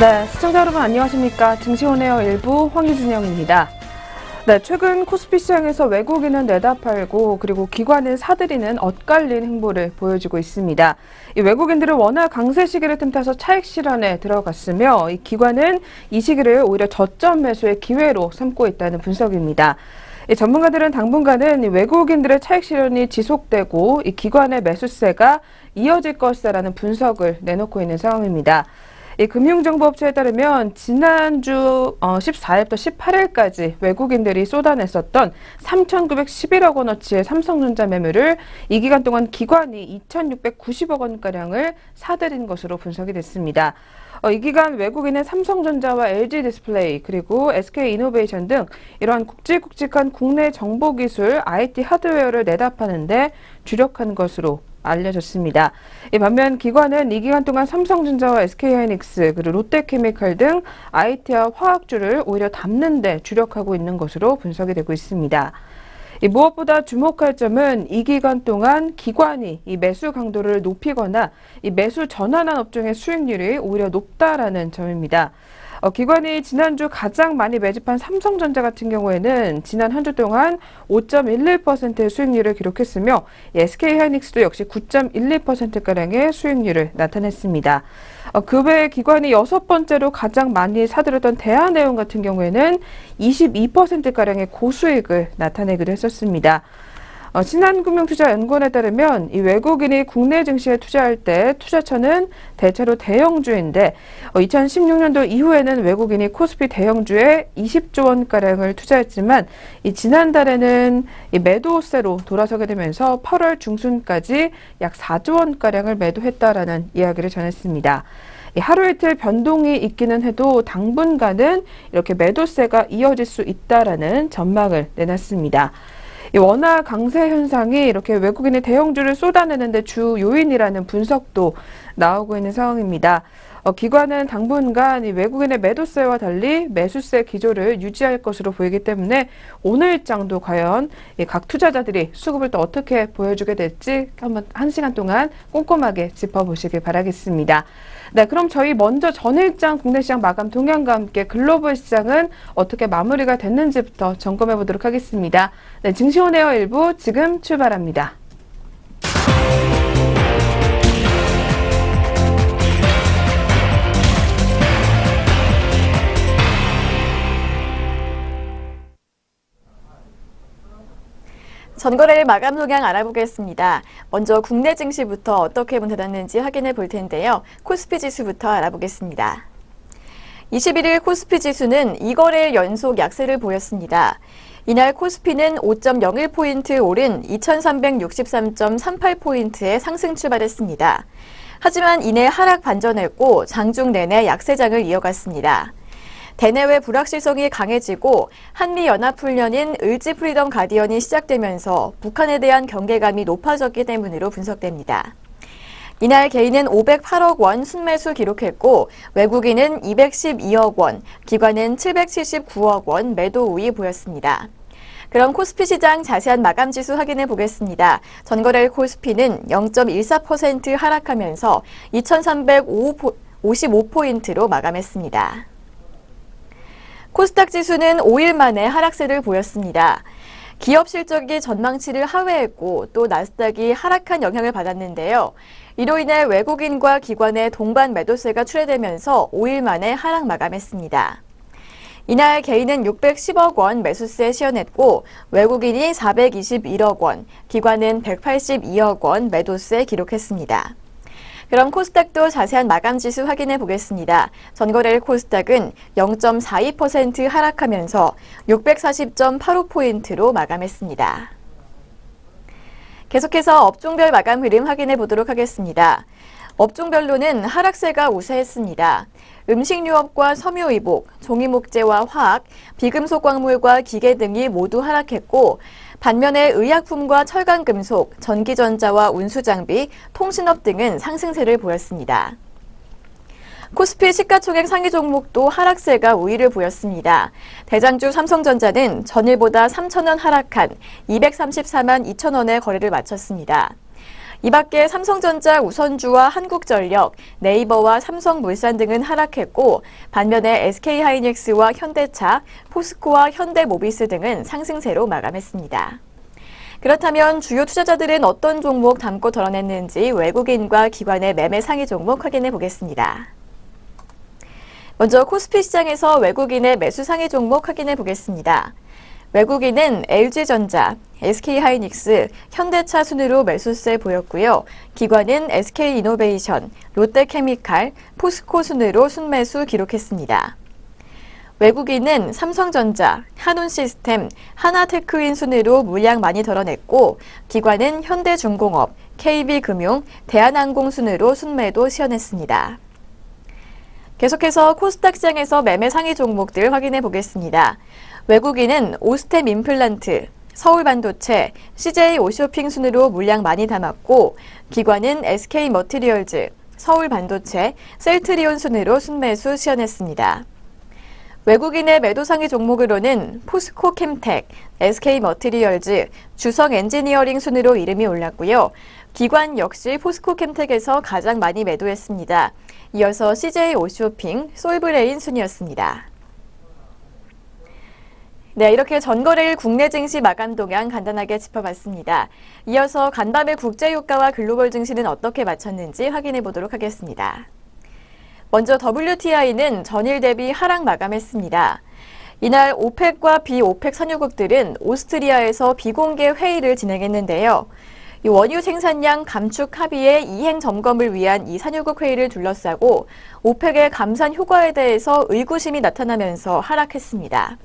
네, 시청자 여러분 안녕하십니까. 증시온에어 일부 황희진영입니다. 네, 최근 코스피 시장에서 외국인은 내다 팔고 그리고 기관은 사들이는 엇갈린 행보를 보여주고 있습니다. 이 외국인들은 워낙 강세 시기를 틈타서 차익 실현에 들어갔으며 이 기관은 이 시기를 오히려 저점 매수의 기회로 삼고 있다는 분석입니다. 이 전문가들은 당분간은 이 외국인들의 차익 실현이 지속되고 이 기관의 매수세가 이어질 것이라는 분석을 내놓고 있는 상황입니다. 이 금융정보업체에 따르면 지난주 14일부터 18일까지 외국인들이 쏟아냈었던 3,911억 원어치의 삼성전자 매물을 이 기간 동안 기관이 2,690억 원가량을 사들인 것으로 분석이 됐습니다. 이 기간 외국인은 삼성전자와 LG디스플레이 그리고 SK이노베이션 등 이러한 굵직굵직한 국내 정보기술 IT 하드웨어를 내다 파는데 주력한 것으로 알려졌습니다. 반면 기관은 이 기간 동안 삼성전자와 SK하이닉스 그리고 롯데케미칼 등 IT와 화학주를 오히려 담는 데 주력하고 있는 것으로 분석이 되고 있습니다. 무엇보다 주목할 점은 이 기간 동안 기관이 이 매수 강도를 높이거나 이 매수 전환한 업종의 수익률이 오히려 높다라는 점입니다. 기관이 지난주 가장 많이 매집한 삼성전자 같은 경우에는 지난 한 주 동안 5.11%의 수익률을 기록했으며 SK하이닉스도 역시 9.12%가량의 수익률을 나타냈습니다. 그 외에 기관이 6번째로 가장 많이 사들였던 대한해운 같은 경우에는 22%가량의 고수익을 나타내기도 했었습니다. 신한금융투자연구원에 따르면 이 외국인이 국내 증시에 투자할 때 투자처는 대체로 대형주인데 2016년도 이후에는 외국인이 코스피 대형주에 20조 원가량을 투자했지만 지난달에는 이 매도세로 돌아서게 되면서 8월 중순까지 약 4조 원가량을 매도했다라는 이야기를 전했습니다. 하루 이틀 변동이 있기는 해도 당분간은 이렇게 매도세가 이어질 수 있다라는 전망을 내놨습니다. 워낙 강세 현상이 이렇게 외국인의 대형주를 쏟아내는데 주 요인이라는 분석도 나오고 있는 상황입니다. 기관은 당분간 이 외국인의 매도세와 달리 매수세 기조를 유지할 것으로 보이기 때문에 오늘장도 과연 각 투자자들이 수급을 또 어떻게 보여주게 될지 한번 1시간 동안 꼼꼼하게 짚어보시길 바라겠습니다. 네, 그럼 저희 먼저 전일장 국내 시장 마감 동향과 함께 글로벌 시장은 어떻게 마무리가 됐는지부터 점검해 보도록 하겠습니다. 네, 증시온에어 일부 지금 출발합니다. 전거래일 마감 동향 알아보겠습니다. 먼저 국내 증시부터 어떻게 문 닫았는지 확인해 볼 텐데요. 코스피 지수부터 알아보겠습니다. 21일 코스피 지수는 2거래일 연속 약세를 보였습니다. 이날 코스피는 5.01포인트 오른 2363.38포인트에 상승 출발했습니다. 하지만 이내 하락 반전했고 장중 내내 약세장을 이어갔습니다. 대내외 불확실성이 강해지고 한미연합훈련인 을지 프리덤 가디언이 시작되면서 북한에 대한 경계감이 높아졌기 때문으로 분석됩니다. 이날 개인은 508억 원 순매수 기록했고 외국인은 212억 원, 기관은 779억 원 매도 우위 보였습니다. 그럼 코스피 시장 자세한 마감 지수 확인해 보겠습니다. 전거래일 코스피는 0.14% 하락하면서 2355포인트로 마감했습니다. 코스닥 지수는 5일 만에 하락세를 보였습니다. 기업 실적이 전망치를 하회했고 또 나스닥이 하락한 영향을 받았는데요. 이로 인해 외국인과 기관의 동반 매도세가 출회되면서 5일 만에 하락 마감했습니다. 이날 개인은 610억 원 매수세 시현했고 외국인이 421억 원, 기관은 182억 원 매도세 기록했습니다. 그럼 코스닥도 자세한 마감 지수 확인해 보겠습니다. 전거래일 코스닥은 0.42% 하락하면서 640.85포인트로 마감했습니다. 계속해서 업종별 마감 흐름 확인해 보도록 하겠습니다. 업종별로는 하락세가 우세했습니다. 음식유업과 섬유의복, 종이목재와 화학, 비금속 광물과 기계 등이 모두 하락했고 반면에 의약품과 철강금속, 전기전자와 운수장비, 통신업 등은 상승세를 보였습니다. 코스피 시가총액 상위 종목도 하락세가 우위를 보였습니다. 대장주 삼성전자는 전일보다 3,000원 하락한 234만 2천 원의 거래를 마쳤습니다. 이 밖에 삼성전자, 우선주와 한국전력, 네이버와 삼성물산 등은 하락했고 반면에 SK하이닉스와 현대차, 포스코와 현대모비스 등은 상승세로 마감했습니다. 그렇다면 주요 투자자들은 어떤 종목 담고 덜어냈는지 외국인과 기관의 매매 상위 종목 확인해 보겠습니다. 먼저 코스피 시장에서 외국인의 매수 상위 종목 확인해 보겠습니다. 외국인은 LG전자, SK하이닉스, 현대차 순으로 매수세 보였고요. 기관은 SK이노베이션, 롯데케미칼, 포스코 순으로 순매수 기록했습니다. 외국인은 삼성전자, 한온시스템, 하나테크인 순으로 물량 많이 덜어냈고 기관은 현대중공업, KB금융, 대한항공 순으로 순매도 시현했습니다. 계속해서 코스닥 시장에서 매매 상위 종목들 확인해 보겠습니다. 외국인은 오스템 임플란트, 서울반도체, CJ 오쇼핑 순으로 물량 많이 담았고 기관은 SK머티리얼즈, 서울반도체, 셀트리온 순으로 순매수 시현했습니다. 외국인의 매도 상위 종목으로는 포스코 캠텍, SK머티리얼즈, 주성엔지니어링 순으로 이름이 올랐고요. 기관 역시 포스코 캠텍에서 가장 많이 매도했습니다. 이어서 CJ 오쇼핑, 솔브레인 순이었습니다. 네, 이렇게 전거래일 국내 증시 마감 동향 간단하게 짚어봤습니다. 이어서 간밤의 국제유가와 글로벌 증시는 어떻게 마쳤는지 확인해 보도록 하겠습니다. 먼저 WTI는 전일 대비 하락 마감했습니다. 이날 오펙과 비오펙 산유국들은 오스트리아에서 비공개 회의를 진행했는데요. 이 원유 생산량 감축 합의의 이행 점검을 위한 이 산유국 회의를 둘러싸고 오펙의 감산 효과에 대해서 의구심이 나타나면서 하락했습니다.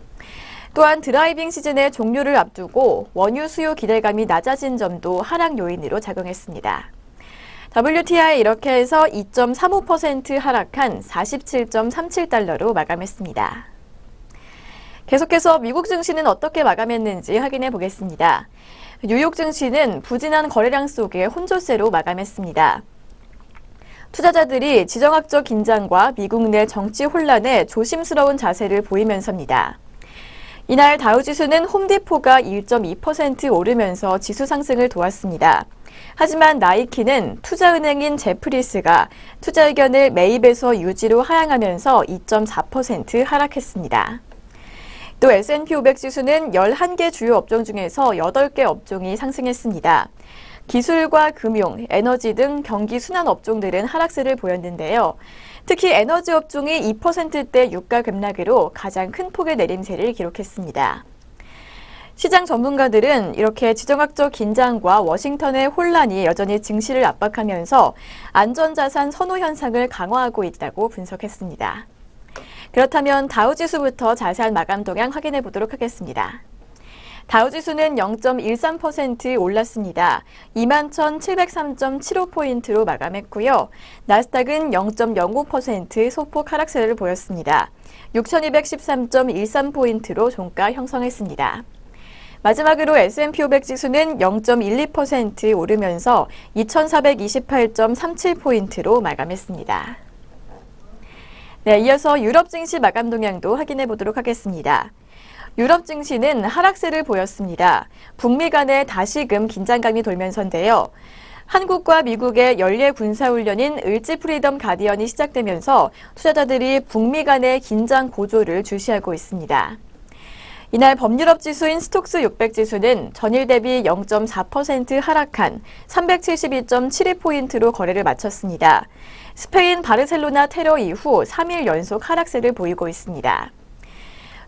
또한 드라이빙 시즌의 종료를 앞두고 원유 수요 기대감이 낮아진 점도 하락 요인으로 작용했습니다. WTI 이렇게 해서 2.35% 하락한 47.37달러로 마감했습니다. 계속해서 미국 증시는 어떻게 마감했는지 확인해 보겠습니다. 뉴욕 증시는 부진한 거래량 속에 혼조세로 마감했습니다. 투자자들이 지정학적 긴장과 미국 내 정치 혼란에 조심스러운 자세를 보이면서입니다. 이날 다우지수는 홈디포가 1.2% 오르면서 지수 상승을 도왔습니다. 하지만 나이키는 투자은행인 제프리스가 투자 의견을 매입에서 유지로 하향하면서 2.4% 하락했습니다. 또 S&P 500 지수는 11개 주요 업종 중에서 8개 업종이 상승했습니다. 기술과 금융, 에너지 등 경기 순환 업종들은 하락세를 보였는데요. 특히 에너지 업종이 2%대 유가 급락으로 가장 큰 폭의 내림세를 기록했습니다. 시장 전문가들은 이렇게 지정학적 긴장과 워싱턴의 혼란이 여전히 증시를 압박하면서 안전자산 선호 현상을 강화하고 있다고 분석했습니다. 그렇다면 다우지수부터 자세한 마감 동향 확인해 보도록 하겠습니다. 다우지수는 0.13% 올랐습니다. 21,703.75포인트로 마감했고요. 나스닥은 0.05% 소폭 하락세를 보였습니다. 6,213.13포인트로 종가 형성했습니다. 마지막으로 S&P 500 지수는 0.12% 오르면서 2,428.37포인트로 마감했습니다. 네, 이어서 유럽 증시 마감 동향도 확인해 보도록 하겠습니다. 유럽 증시는 하락세를 보였습니다. 북미 간에 다시금 긴장감이 돌면서인데요. 한국과 미국의 연례 군사훈련인 을지 프리덤 가디언이 시작되면서 투자자들이 북미 간의 긴장 고조를 주시하고 있습니다. 이날 범유럽 지수인 스톡스 600 지수는 전일 대비 0.4% 하락한 372.72포인트로 거래를 마쳤습니다. 스페인 바르셀로나 테러 이후 3일 연속 하락세를 보이고 있습니다.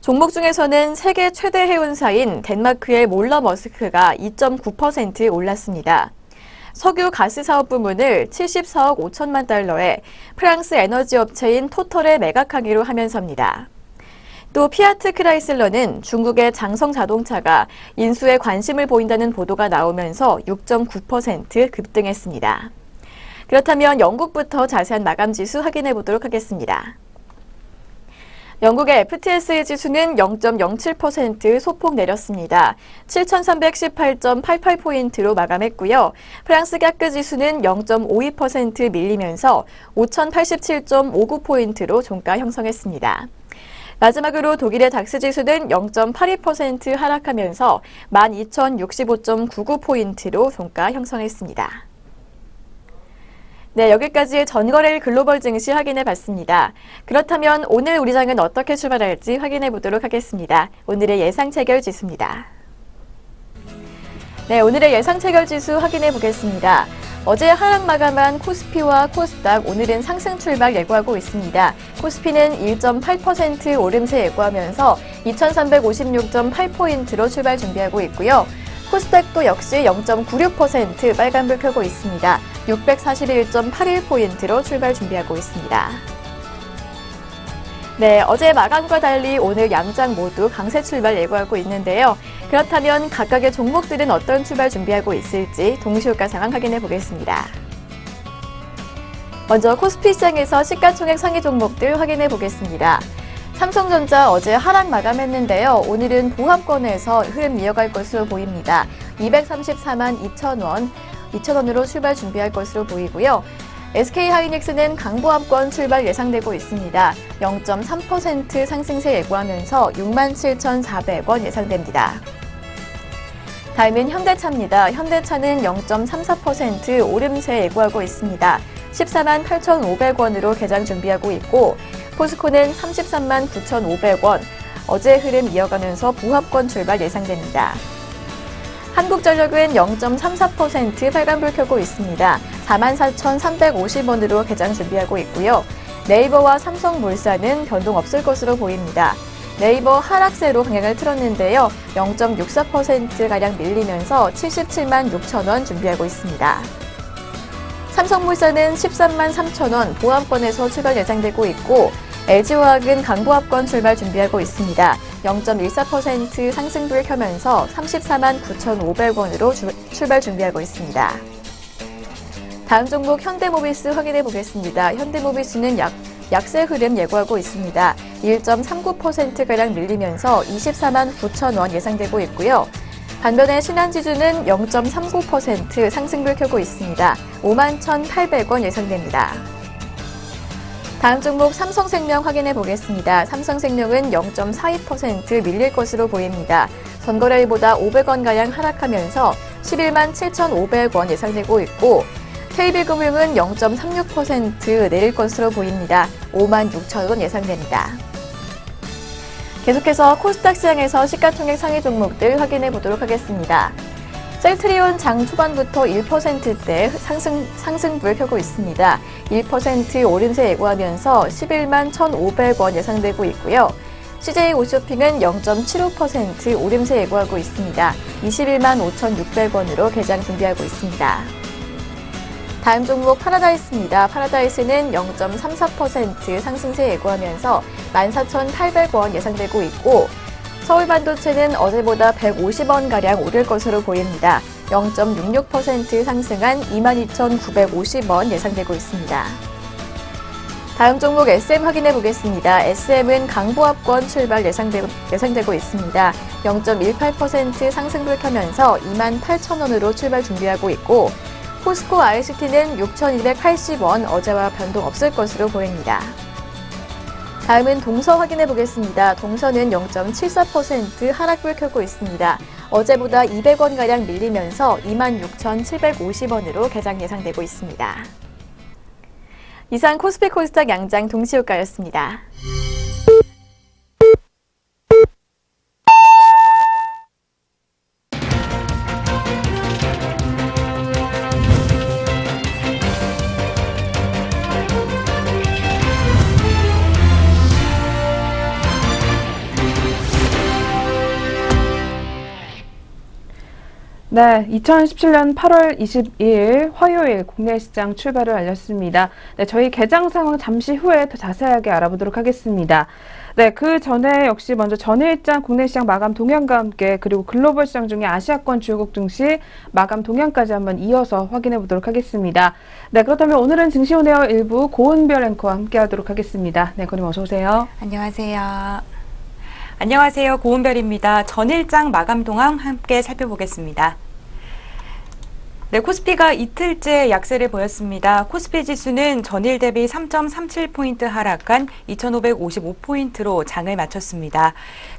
종목 중에서는 세계 최대 해운사인 덴마크의 몰러 머스크가 2.9% 올랐습니다. 석유 가스 사업 부문을 74억 5천만 달러에 프랑스 에너지 업체인 토털에 매각하기로 하면서입니다. 또 피아트 크라이슬러는 중국의 장성 자동차가 인수에 관심을 보인다는 보도가 나오면서 6.9% 급등했습니다. 그렇다면 영국부터 자세한 마감 지수 확인해 보도록 하겠습니다. 영국의 FTSE 지수는 0.07% 소폭 내렸습니다. 7,318.88포인트로 마감했고요. 프랑스 깍그 지수는 0.52% 밀리면서 5,087.59포인트로 종가 형성했습니다. 마지막으로 독일의 닥스 지수는 0.82% 하락하면서 12,065.99포인트로 종가 형성했습니다. 네, 여기까지 전거래일 글로벌 증시 확인해 봤습니다. 그렇다면 오늘 우리 장은 어떻게 출발할지 확인해 보도록 하겠습니다. 오늘의 예상 체결 지수입니다. 네, 오늘의 예상 체결 지수 확인해 보겠습니다. 어제 하락 마감한 코스피와 코스닥 오늘은 상승 출발 예고하고 있습니다. 코스피는 1.8% 오름세 예고하면서 2356.8포인트로 출발 준비하고 있고요. 코스닥도 역시 0.96% 빨간불 켜고 있습니다. 641.81포인트로 출발 준비하고 있습니다. 네, 어제 마감과 달리 오늘 양장 모두 강세 출발 예고하고 있는데요. 그렇다면 각각의 종목들은 어떤 출발 준비하고 있을지 동시효과 상황 확인해 보겠습니다. 먼저 코스피 시장에서 시가총액 상위 종목들 확인해 보겠습니다. 삼성전자 어제 하락 마감했는데요. 오늘은 보합권에서 흐름 이어갈 것으로 보입니다. 234만 2천원으로 출발 준비할 것으로 보이고요. SK하이닉스는 강보합권 출발 예상되고 있습니다. 0.3% 상승세 예고하면서 67,400원 예상됩니다. 다음은 현대차입니다. 현대차는 0.34% 오름세 예고하고 있습니다. 14만 8,500원으로 개장 준비하고 있고 포스코는 33만 9,500원, 어제 흐름 이어가면서 보합권 출발 예상됩니다. 한국전력은 0.34% 빨간불 켜고 있습니다. 44,350원으로 개장 준비하고 있고요. 네이버와 삼성물산은 변동 없을 것으로 보입니다. 네이버 하락세로 방향을 틀었는데요. 0.64%가량 밀리면서 77만 6천원 준비하고 있습니다. 삼성물산은 13만 3천원 보합권에서 출발 예상되고 있고 LG화학은 강보합권 출발 준비하고 있습니다. 0.14% 상승불 켜면서 34만 9,500원으로 출발 준비하고 있습니다. 다음 종목 현대모비스 확인해 보겠습니다. 현대모비스는 약세 흐름 예고하고 있습니다. 1.39%가량 밀리면서 24만 9천원 예상되고 있고요. 반면에 신한지주는 0.39% 상승불 켜고 있습니다. 5만 1,800원 예상됩니다. 다음 종목 삼성생명 확인해 보겠습니다. 삼성생명은 0.42% 밀릴 것으로 보입니다. 전거래일보다 500원가량 하락하면서 11만 7,500원 예상되고 있고 KB금융은 0.36% 내릴 것으로 보입니다. 5만 6천원 예상됩니다. 계속해서 코스닥 시장에서 시가총액 상위 종목들 확인해 보도록 하겠습니다. 셀트리온 장 초반부터 1%대 상승불 켜고 있습니다. 1% 오름세 예고하면서 11만 1,500원 예상되고 있고요. CJ오쇼핑은 0.75% 오름세 예고하고 있습니다. 21만 5,600원으로 개장 준비하고 있습니다. 다음 종목 파라다이스입니다. 파라다이스는 0.34% 상승세 예고하면서 14,800원 예상되고 있고 서울반도체는 어제보다 150원가량 오를 것으로 보입니다. 0.66% 상승한 22,950원 예상되고 있습니다. 다음 종목 SM 확인해 보겠습니다. SM은 강보합권 출발 예상되고 있습니다. 0.18% 상승불 켜면서 28,000원으로 출발 준비하고 있고 포스코 ICT는 6,280원 어제와 변동 없을 것으로 보입니다. 다음은 동서 확인해 보겠습니다. 동서는 0.74% 하락불 켜고 있습니다. 어제보다 200원가량 밀리면서 26,750원으로 개장 예상되고 있습니다. 이상 코스피 코스닥 양장 동시효과였습니다. 네, 2017년 8월 22일 화요일 국내 시장 출발을 알렸습니다. 네, 저희 개장 상황 잠시 후에 더 자세하게 알아보도록 하겠습니다. 네, 그 전에 역시 먼저 전일장 국내 시장 마감 동향과 함께 그리고 글로벌 시장 중에 아시아권 주요국 증시 마감 동향까지 한번 이어서 확인해 보도록 하겠습니다. 네, 그렇다면 오늘은 증시온에어 일부 고은별 앵커와 함께 하도록 하겠습니다. 네, 고님 어서 오세요. 안녕하세요. 안녕하세요. 고은별입니다. 전일장 마감 동향 함께 살펴보겠습니다. 네, 코스피가 이틀째 약세를 보였습니다. 코스피 지수는 전일 대비 3.37포인트 하락한 2,555포인트로 장을 마쳤습니다.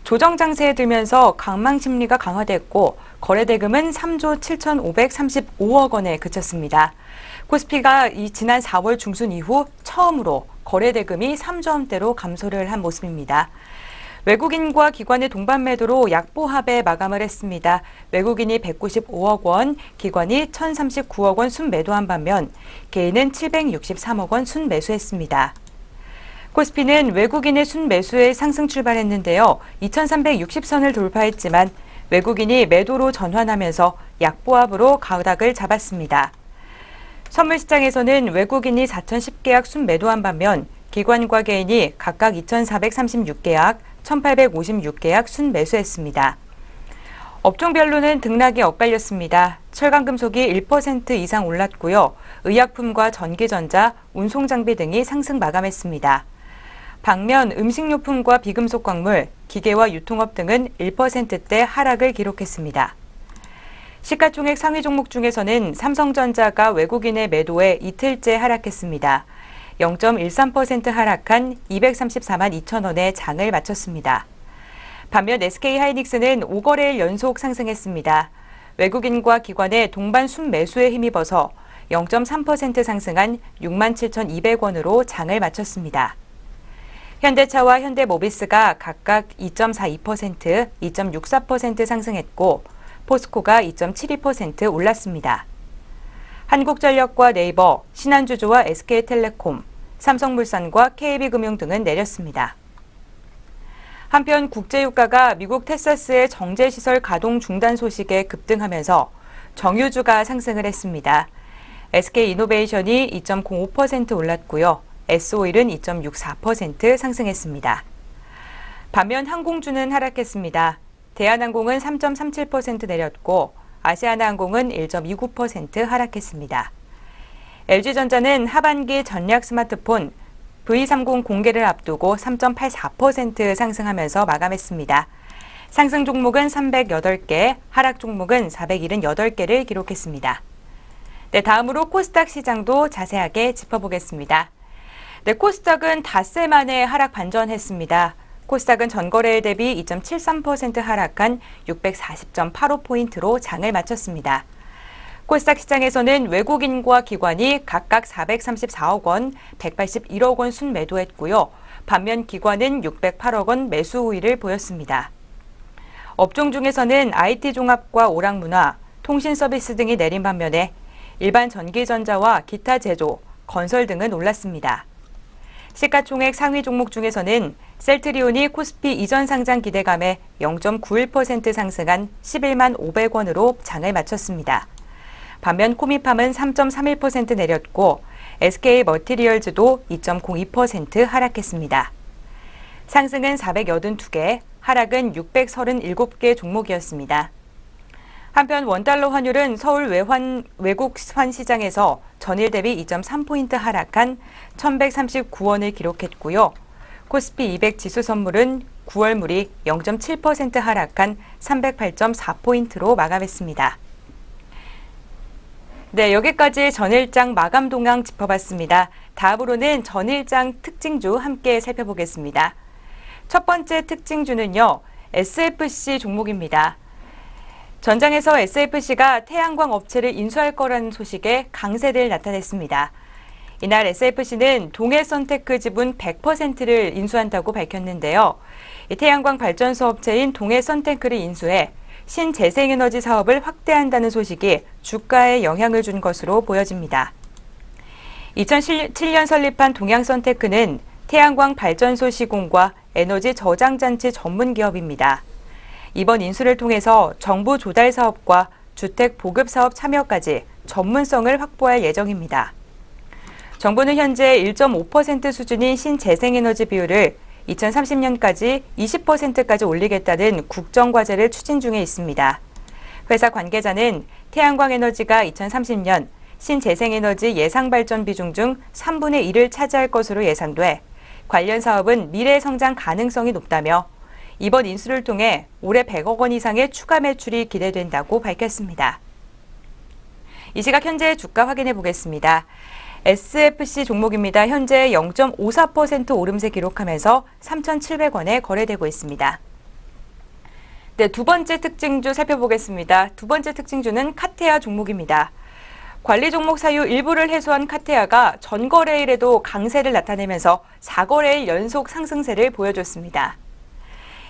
조정 장세에 들면서 강망 심리가 강화됐고 거래 대금은 3조 7,535억 원에 그쳤습니다. 코스피가 지난 4월 중순 이후 처음으로 거래 대금이 3조 원대로 감소를 한 모습입니다. 외국인과 기관의 동반 매도로 약보합에 마감을 했습니다. 외국인이 195억 원, 기관이 1,039억 원 순매도한 반면 개인은 763억 원 순매수했습니다. 코스피는 외국인의 순매수에 상승 출발했는데요. 2,360선을 돌파했지만 외국인이 매도로 전환하면서 약보합으로 가닥을 잡았습니다. 선물시장에서는 외국인이 4,010계약 순매도한 반면 기관과 개인이 각각 2,436계약, 1,856계약 순매수했습니다. 업종별로는 등락이 엇갈렸습니다. 철강금속이 1% 이상 올랐고요. 의약품과 전기전자, 운송장비 등이 상승 마감했습니다. 반면 음식료품과 비금속 광물, 기계와 유통업 등은 1%대 하락을 기록했습니다. 시가총액 상위 종목 중에서는 삼성전자가 외국인의 매도에 이틀째 하락했습니다. 0.13% 하락한 234만 2천 원에 장을 마쳤습니다. 반면 SK하이닉스는 5거래일 연속 상승했습니다. 외국인과 기관의 동반 순매수에 힘입어서 0.3% 상승한 67,200원으로 장을 마쳤습니다. 현대차와 현대모비스가 각각 2.42%, 2.64% 상승했고 포스코가 2.72% 올랐습니다. 한국전력과 네이버, 신한주주와 SK텔레콤, 삼성물산과 KB금융 등은 내렸습니다. 한편 국제유가가 미국 텍사스의 정제시설 가동 중단 소식에 급등하면서 정유주가 상승을 했습니다. SK이노베이션이 2.05% 올랐고요. S오일은 2.64% 상승했습니다. 반면 항공주는 하락했습니다. 대한항공은 3.37% 내렸고 아시아나항공은 1.29% 하락했습니다. LG전자는 하반기 전략 스마트폰 V30 공개를 앞두고 3.84% 상승하면서 마감했습니다. 상승 종목은 308개, 하락 종목은 478개를 기록했습니다. 네, 다음으로 코스닥 시장도 자세하게 짚어보겠습니다. 네, 코스닥은 닷새 만에 하락 반전했습니다. 코스닥은 전거래일 대비 2.73% 하락한 640.85포인트로 장을 마쳤습니다. 코스닥 시장에서는 외국인과 기관이 각각 434억 원, 181억 원 순매도했고요. 반면 기관은 608억 원 매수 우위를 보였습니다. 업종 중에서는 IT 종합과 오락문화, 통신 서비스 등이 내린 반면에 일반 전기전자와 기타 제조, 건설 등은 올랐습니다. 시가총액 상위 종목 중에서는 셀트리온이 코스피 이전 상장 기대감에 0.91% 상승한 11만 500원으로 장을 마쳤습니다. 반면 코미팜은 3.31% 내렸고 SK 머티리얼즈도 2.02% 하락했습니다. 상승은 482개, 하락은 637개 종목이었습니다. 한편 원달러 환율은 서울 외국환 시장에서 전일 대비 2.3포인트 하락한 1,139원을 기록했고요. 코스피 200 지수 선물은 9월물이 0.7% 하락한 308.4포인트로 마감했습니다. 네, 여기까지 전일장 마감 동향 짚어봤습니다. 다음으로는 전일장 특징주 함께 살펴보겠습니다. 첫 번째 특징주는요, SFC 종목입니다. 전장에서 SFC가 태양광 업체를 인수할 거라는 소식에 강세를 나타냈습니다. 이날 SFC는 동해선테크 지분 100%를 인수한다고 밝혔는데요. 태양광 발전소 업체인 동해선테크를 인수해 신재생에너지 사업을 확대한다는 소식이 주가에 영향을 준 것으로 보여집니다. 2007년 설립한 동양선테크는 태양광 발전소 시공과 에너지 저장장치 전문 기업입니다. 이번 인수를 통해서 정부 조달 사업과 주택 보급 사업 참여까지 전문성을 확보할 예정입니다. 정부는 현재 1.5% 수준인 신재생에너지 비율을 2030년까지 20%까지 올리겠다는 국정과제를 추진 중에 있습니다. 회사 관계자는 태양광 에너지가 2030년 신재생에너지 예상발전 비중 중 3분의 1을 차지할 것으로 예상돼 관련 사업은 미래 성장 가능성이 높다며 이번 인수를 통해 올해 100억 원 이상의 추가 매출이 기대된다고 밝혔습니다. 이 시각 현재 주가 확인해 보겠습니다. SFC 종목입니다. 현재 0.54% 오름세 기록하면서 3,700원에 거래되고 있습니다. 네, 두 번째 특징주 살펴보겠습니다. 두 번째 특징주는 카테아 종목입니다. 관리 종목 사유 일부를 해소한 카테아가 전거래일에도 강세를 나타내면서 4거래일 연속 상승세를 보여줬습니다.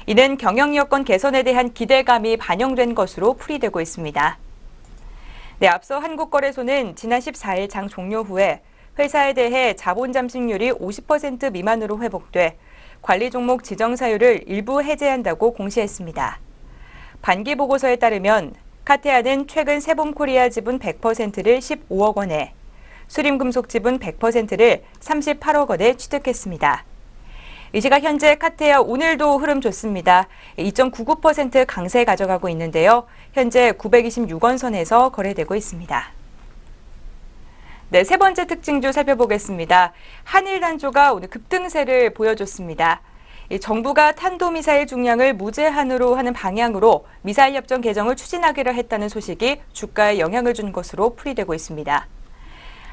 이는 경영 여건 개선에 대한 기대감이 반영된 것으로 풀이되고 있습니다. 네, 앞서 한국거래소는 지난 14일 장 종료 후에 회사에 대해 자본 잠식률이 50% 미만으로 회복돼 관리 종목 지정 사유를 일부 해제한다고 공시했습니다. 반기 보고서에 따르면 카테아는 최근 세봄코리아 지분 100%를 15억 원에, 수림금속 지분 100%를 38억 원에 취득했습니다. 이 시각 현재 카테아 오늘도 흐름 좋습니다. 2.99% 강세 가져가고 있는데요. 현재 926원 선에서 거래되고 있습니다. 네, 세 번째 특징주 살펴보겠습니다. 한일단조가 오늘 급등세를 보여줬습니다. 정부가 탄도미사일 중량을 무제한으로 하는 방향으로 미사일 협정 개정을 추진하기로 했다는 소식이 주가에 영향을 준 것으로 풀이되고 있습니다.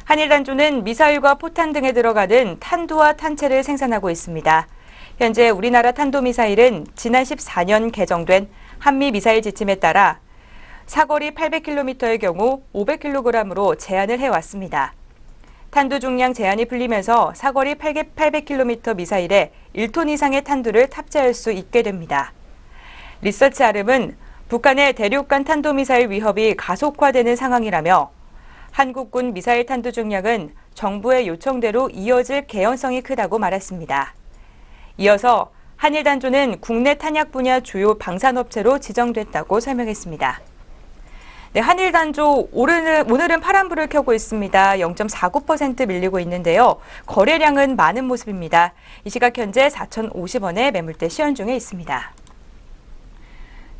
한일단조는 미사일과 포탄 등에 들어가는 탄두와 탄체를 생산하고 있습니다. 현재 우리나라 탄도미사일은 지난 14년 개정된 한미미사일 지침에 따라 사거리 800km의 경우 500kg으로 제한을 해왔습니다. 탄두 중량 제한이 풀리면서 사거리 800km 미사일에 1톤 이상의 탄두를 탑재할 수 있게 됩니다. 리서치 아름은 북한의 대륙간 탄도미사일 위협이 가속화되는 상황이라며 한국군 미사일 탄두 중량은 정부의 요청대로 이어질 개연성이 크다고 말했습니다. 이어서 한일단조는 국내 탄약 분야 주요 방산업체로 지정됐다고 설명했습니다. 네, 한일단조 오늘은 파란불을 켜고 있습니다. 0.49% 밀리고 있는데요. 거래량은 많은 모습입니다. 이 시각 현재 4,050원에 매물대 시연 중에 있습니다.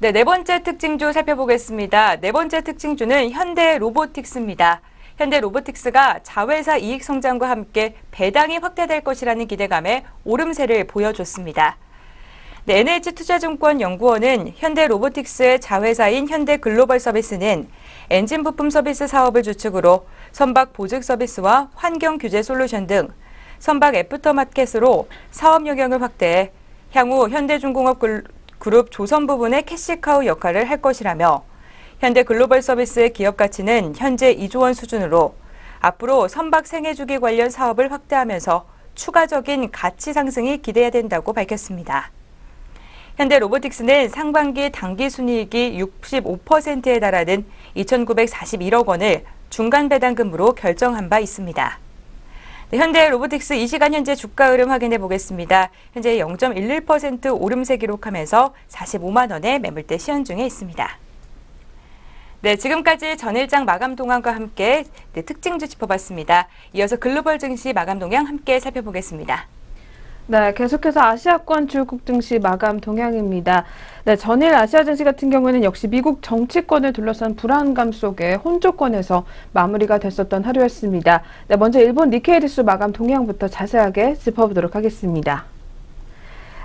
네, 네 번째 특징주 살펴보겠습니다. 네 번째 특징주는 현대로보틱스입니다. 현대로보틱스가 자회사 이익 성장과 함께 배당이 확대될 것이라는 기대감에 오름세를 보여줬습니다. 네, NH투자증권연구원은 현대로보틱스의 자회사인 현대글로벌서비스는 엔진 부품 서비스 사업을 주축으로 선박 보증 서비스와 환경 규제 솔루션 등 선박 애프터마켓으로 사업 영역을 확대해 향후 현대중공업 그룹 조선 부분의 캐시카우 역할을 할 것이라며 현대글로벌서비스의 기업 가치는 현재 2조 원 수준으로 앞으로 선박 생애주기 관련 사업을 확대하면서 추가적인 가치 상승이 기대된다고 밝혔습니다. 현대로보틱스는 상반기 당기순이익이 65%에 달하는 2,941억 원을 중간배당금으로 결정한 바 있습니다. 네, 현대로보틱스 이 시간 현재 주가 흐름 확인해 보겠습니다. 현재 0.11% 오름세 기록하면서 45만 원에 매물대 시연 중에 있습니다. 네, 지금까지 전일장 마감 동향과 함께 특징주 짚어봤습니다. 이어서 글로벌 증시 마감 동향 함께 살펴보겠습니다. 네, 계속해서 아시아권 주요국 증시 마감 동향입니다. 네, 전일 아시아 증시 같은 경우에는 역시 미국 정치권을 둘러싼 불안감 속에 혼조권에서 마무리가 됐었던 하루였습니다. 네, 먼저 일본 니케이 지수 마감 동향부터 자세하게 짚어보도록 하겠습니다.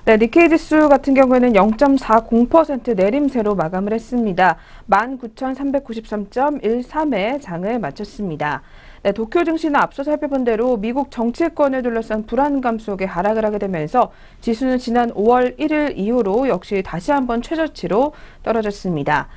네, 니케이 지수 같은 경우에는 0.40% 내림세로 마감을 했습니다. 19,393.13의 장을 마쳤습니다. 네, 도쿄 증시는 앞서 살펴본 대로 미국 정치권을 둘러싼 불안감 속에 하락을 하게 되면서 지수는 지난 5월 1일 이후로 역시 다시 한번 최저치로 떨어졌습니다.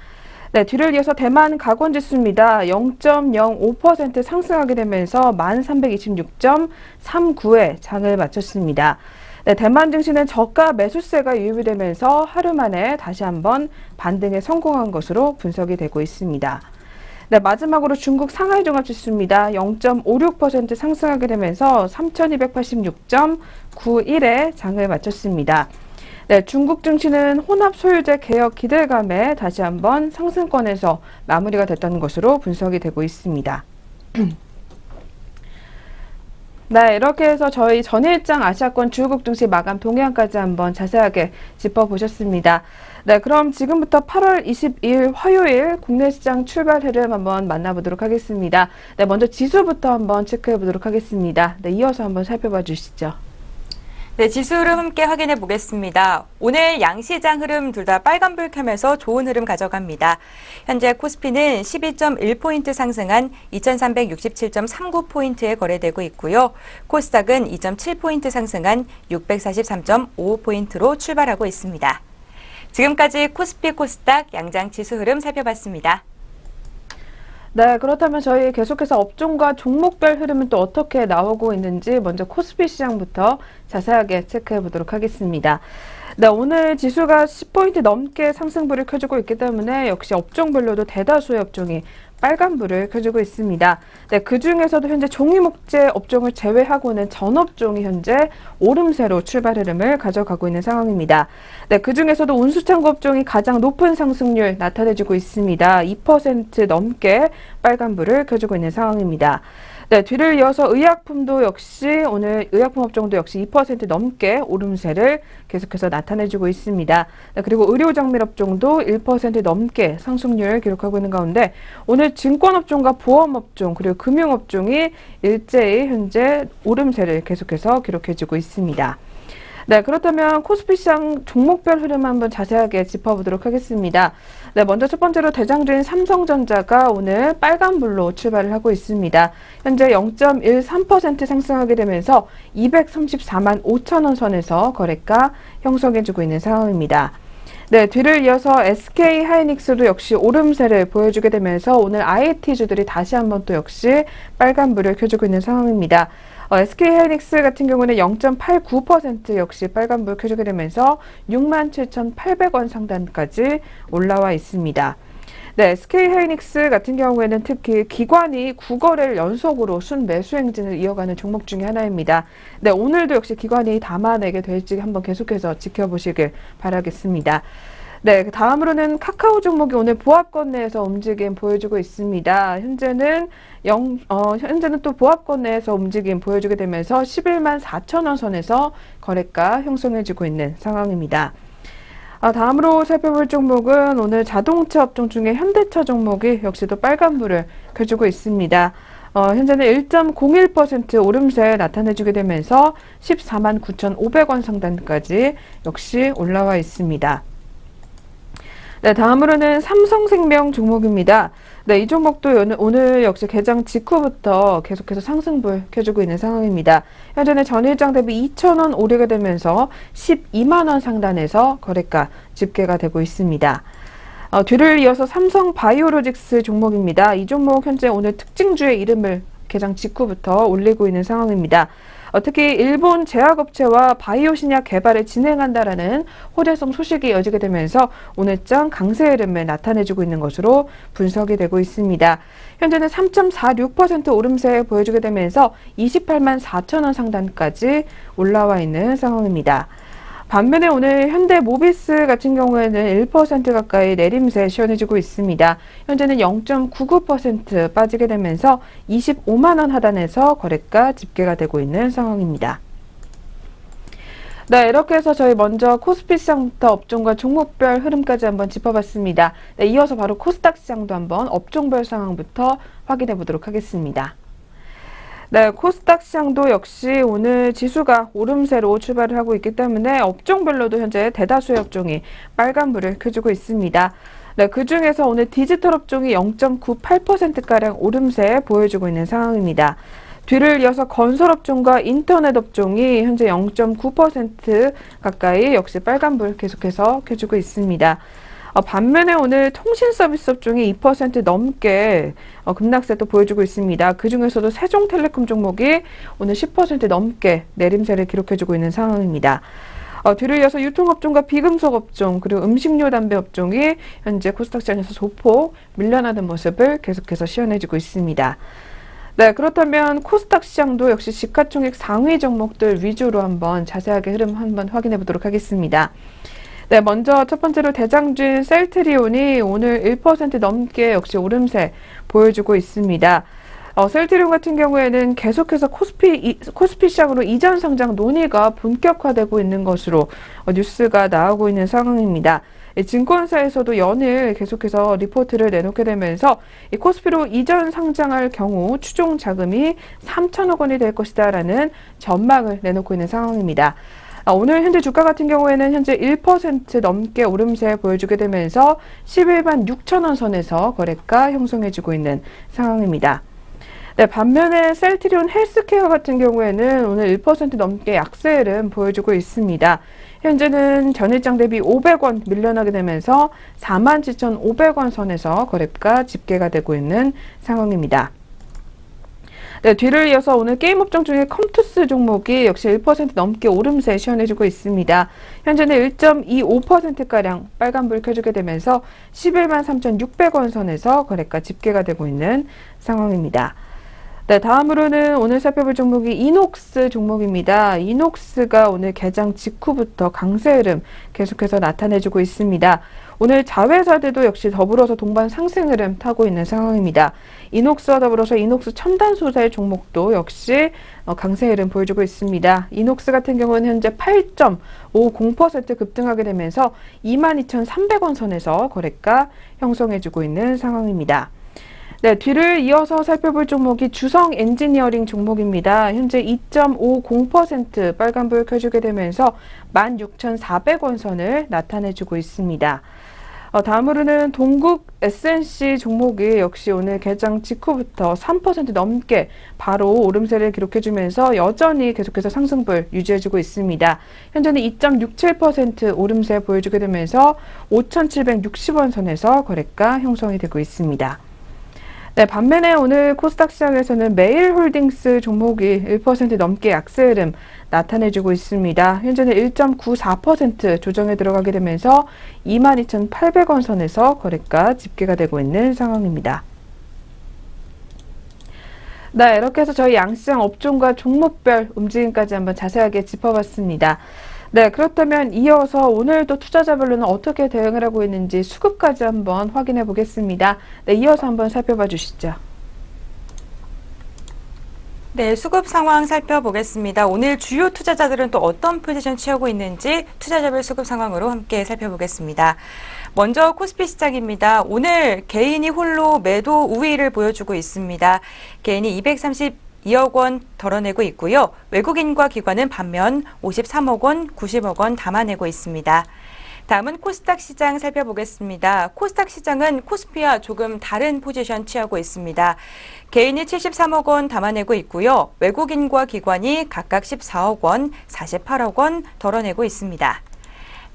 네, 뒤를 이어서 대만 가권 지수입니다. 0.05% 상승하게 되면서 1,326.39의 장을 마쳤습니다. 네, 대만 증시는 저가 매수세가 유입이 되면서 하루 만에 다시 한번 반등에 성공한 것으로 분석이 되고 있습니다. 네, 마지막으로 중국 상하이 종합지수입니다. 0.56% 상승하게 되면서 3,286.91의 장을 마쳤습니다. 네, 중국 증시는 혼합 소유재 개혁 기대감에 다시 한번 상승권에서 마무리가 됐던 것으로 분석이 되고 있습니다. 네, 이렇게 해서 저희 전일장 아시아권 주요국 증시 마감 동향까지 한번 자세하게 짚어보셨습니다. 네, 그럼 지금부터 8월 22일 화요일 국내 시장 출발 흐름 한번 만나보도록 하겠습니다. 네, 먼저 지수부터 한번 체크해 보도록 하겠습니다. 네, 이어서 한번 살펴봐 주시죠. 네, 지수 흐름 함께 확인해 보겠습니다. 오늘 양시장 흐름 둘 다 빨간불 켜면서 좋은 흐름 가져갑니다. 현재 코스피는 12.1포인트 상승한 2367.39포인트에 거래되고 있고요. 코스닥은 2.7포인트 상승한 643.55포인트로 출발하고 있습니다. 지금까지 코스피 코스닥 양장 지수 흐름 살펴봤습니다. 네, 그렇다면 저희 계속해서 업종과 종목별 흐름은 또 어떻게 나오고 있는지 먼저 코스피 시장부터 자세하게 체크해 보도록 하겠습니다. 네, 오늘 지수가 10포인트 넘게 상승불을 켜주고 있기 때문에 역시 업종별로도 대다수의 업종이 빨간불을 켜주고 있습니다. 네, 그 중에서도 현재 종이목재 업종을 제외하고는 전 업종이 현재 오름세로 출발 흐름을 가져가고 있는 상황입니다. 네, 그 중에서도 운수창고 업종이 가장 높은 상승률 나타내주고 있습니다. 2% 넘게 빨간불을 켜주고 있는 상황입니다. 네, 뒤를 이어서 의약품도 역시 오늘 의약품 업종도 역시 2% 넘게 오름세를 계속해서 나타내주고 있습니다. 네, 그리고 의료정밀 업종도 1% 넘게 상승률을 기록하고 있는 가운데 오늘 증권업종과 보험업종 그리고 금융업종이 일제히 현재 오름세를 계속해서 기록해주고 있습니다. 네, 그렇다면 코스피 시장 종목별 흐름 한번 자세하게 짚어보도록 하겠습니다. 네, 먼저 첫 번째로 대장주인 삼성전자가 오늘 빨간불로 출발을 하고 있습니다. 현재 0.13% 상승하게 되면서 234만 5천 원 선에서 거래가 형성해주고 있는 상황입니다. 네, 뒤를 이어서 SK 하이닉스도 역시 오름세를 보여주게 되면서 오늘 IT주들이 다시 한번 또 역시 빨간불을 켜주고 있는 상황입니다. SK 하이닉스 같은 경우는 0.89% 역시 빨간불 켜주게 되면서 67,800원 상단까지 올라와 있습니다. 네, SK 하이닉스 같은 경우에는 특히 기관이 9거래를 연속으로 순매수 행진을 이어가는 종목 중에 하나입니다. 네, 오늘도 역시 기관이 담아내게 될지 한번 계속해서 지켜보시길 바라겠습니다. 네, 다음으로는 카카오 종목이 오늘 보합권 내에서 움직임 보여주고 있습니다. 현재는 또 보합권 내에서 움직임 보여주게 되면서 11만 4천 원 선에서 거래가 형성해지고 있는 상황입니다. 다음으로 살펴볼 종목은 오늘 자동차 업종 중에 현대차 종목이 역시도 빨간불을 켜주고 있습니다. 현재는 1.01% 오름세 나타내주게 되면서 14만 9,500원 상단까지 역시 올라와 있습니다. 네, 다음으로는 삼성생명 종목입니다. 네, 이 종목도 오늘 역시 개장 직후부터 계속해서 상승불 켜주고 있는 상황입니다. 현재는 전일장 대비 2,000원 오르게 되면서 12만 원 상단에서 거래가 집계가 되고 있습니다. 뒤를 이어서 삼성바이오로직스 종목입니다. 이 종목 현재 오늘 특징주의 이름을 개장 직후부터 올리고 있는 상황입니다. 특히 일본 제약업체와 바이오 신약 개발을 진행한다라는 호재성 소식이 이어지게 되면서 오늘장 강세 흐름을 나타내주고 있는 것으로 분석이 되고 있습니다. 현재는 3.46% 오름세 보여주게 되면서 28만 4천 원 상단까지 올라와 있는 상황입니다. 반면에 오늘 현대모비스 같은 경우에는 1% 가까이 내림세 시원해지고 있습니다. 현재는 0.99% 빠지게 되면서 25만 원 하단에서 거래가 집계가 되고 있는 상황입니다. 네, 이렇게 해서 저희 먼저 코스피 시장부터 업종과 종목별 흐름까지 한번 짚어봤습니다. 네, 이어서 바로 코스닥 시장도 한번 업종별 상황부터 확인해 보도록 하겠습니다. 네, 코스닥 시장도 역시 오늘 지수가 오름세로 출발을 하고 있기 때문에 업종별로도 현재 대다수의 업종이 빨간불을 켜주고 있습니다. 네, 그 중에서 오늘 디지털 업종이 0.98%가량 오름세 보여주고 있는 상황입니다. 뒤를 이어서 건설 업종과 인터넷 업종이 현재 0.9% 가까이 역시 빨간불 계속해서 켜주고 있습니다. 반면에 오늘 통신 서비스 업종이 2% 넘게 급락세 또 보여주고 있습니다. 그 중에서도 세종텔레콤 종목이 오늘 10% 넘게 내림세를 기록해주고 있는 상황입니다. 뒤를 이어서 유통업종과 비금속 업종 그리고 음식료 담배 업종이 현재 코스닥 시장에서 소폭 밀려나는 모습을 계속해서 시현해주고 있습니다. 네, 그렇다면 코스닥 시장도 역시 시가총액 상위 종목들 위주로 한번 자세하게 흐름 한번 확인해 보도록 하겠습니다. 네, 먼저 첫 번째로 대장주인 셀트리온이 오늘 1% 넘게 역시 오름세 보여주고 있습니다. 셀트리온 같은 경우에는 계속해서 코스피 시장으로 이전 상장 논의가 본격화되고 있는 것으로 뉴스가 나오고 있는 상황입니다. 증권사에서도 연일 계속해서 리포트를 내놓게 되면서 이 코스피로 이전 상장할 경우 추종 자금이 3천억 원이 될 것이다라는 전망을 내놓고 있는 상황입니다. 오늘 현재 주가 같은 경우에는 현재 1% 넘게 오름세 보여주게 되면서 11만 6천 원 선에서 거래가 형성해지고 있는 상황입니다. 네, 반면에 셀트리온 헬스케어 같은 경우에는 오늘 1% 넘게 약세 흐름 보여주고 있습니다. 현재는 전일장 대비 500원 밀려나게 되면서 47,500원 선에서 거래가 집계가 되고 있는 상황입니다. 네, 뒤를 이어서 오늘 게임 업종 중에 컴투스 종목이 역시 1% 넘게 오름세 시현해주고 있습니다. 현재는 1.25%가량 빨간불 켜주게 되면서 11만 3,600원 선에서 거래가 집계가 되고 있는 상황입니다. 네, 다음으로는 오늘 살펴볼 종목이 이녹스 종목입니다. 이녹스가 오늘 개장 직후부터 강세 흐름 계속해서 나타내주고 있습니다. 오늘 자회사들도 역시 더불어서 동반 상승 흐름 타고 있는 상황입니다. 이녹스와 더불어서 이녹스 첨단소재 종목도 역시 강세 흐름 보여주고 있습니다. 이녹스 같은 경우는 현재 8.50% 급등하게 되면서 22,300원 선에서 거래가 형성해주고 있는 상황입니다. 네, 뒤를 이어서 살펴볼 종목이 주성 엔지니어링 종목입니다. 현재 2.50% 빨간불 켜주게 되면서 16,400원 선을 나타내주고 있습니다. 다음으로는 동국 SNC 종목이 역시 오늘 개장 직후부터 3% 넘게 바로 오름세를 기록해주면서 여전히 계속해서 상승불 유지해주고 있습니다. 현재는 2.67% 오름세 보여주게 되면서 5,760원 선에서 거래가 형성이 되고 있습니다. 네, 반면에 오늘 코스닥 시장에서는 메일홀딩스 종목이 1% 넘게 약세 흐름 나타내주고 있습니다. 현재는 1.94% 조정에 들어가게 되면서 22,800원 선에서 거래가 집계가 되고 있는 상황입니다. 네, 이렇게 해서 저희 양시장 업종과 종목별 움직임까지 한번 자세하게 짚어봤습니다. 네, 그렇다면 이어서 오늘도 투자자별로는 어떻게 대응을 하고 있는지 수급까지 한번 확인해 보겠습니다. 네, 이어서 한번 살펴봐 주시죠. 네, 수급 상황 살펴보겠습니다. 오늘 주요 투자자들은 또 어떤 포지션 취하고 있는지 투자자별 수급 상황으로 함께 살펴보겠습니다. 먼저 코스피 시장입니다. 오늘 개인이 홀로 매도 우위를 보여주고 있습니다. 개인이 232억 원 덜어내고 있고요. 외국인과 기관은 반면 53억 원, 90억 원 담아내고 있습니다. 다음은 코스닥 시장 살펴보겠습니다. 코스닥 시장은 코스피와 조금 다른 포지션 취하고 있습니다. 개인이 73억 원 담아내고 있고요. 외국인과 기관이 각각 14억 원, 48억 원 덜어내고 있습니다.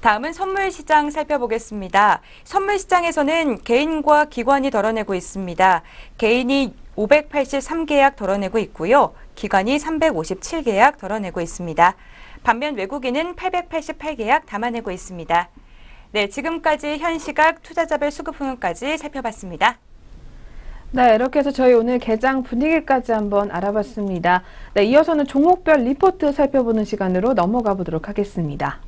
다음은 선물 시장 살펴보겠습니다. 선물 시장에서는 개인과 기관이 덜어내고 있습니다. 개인이 583계약 덜어내고 있고요. 기관이 357계약 덜어내고 있습니다. 반면 외국인은 888계약 담아내고 있습니다. 네, 지금까지 현 시각 투자자별 수급 흐름까지 살펴봤습니다. 네, 이렇게 해서 저희 오늘 개장 분위기까지 한번 알아봤습니다. 네, 이어서는 종목별 리포트 살펴보는 시간으로 넘어가 보도록 하겠습니다.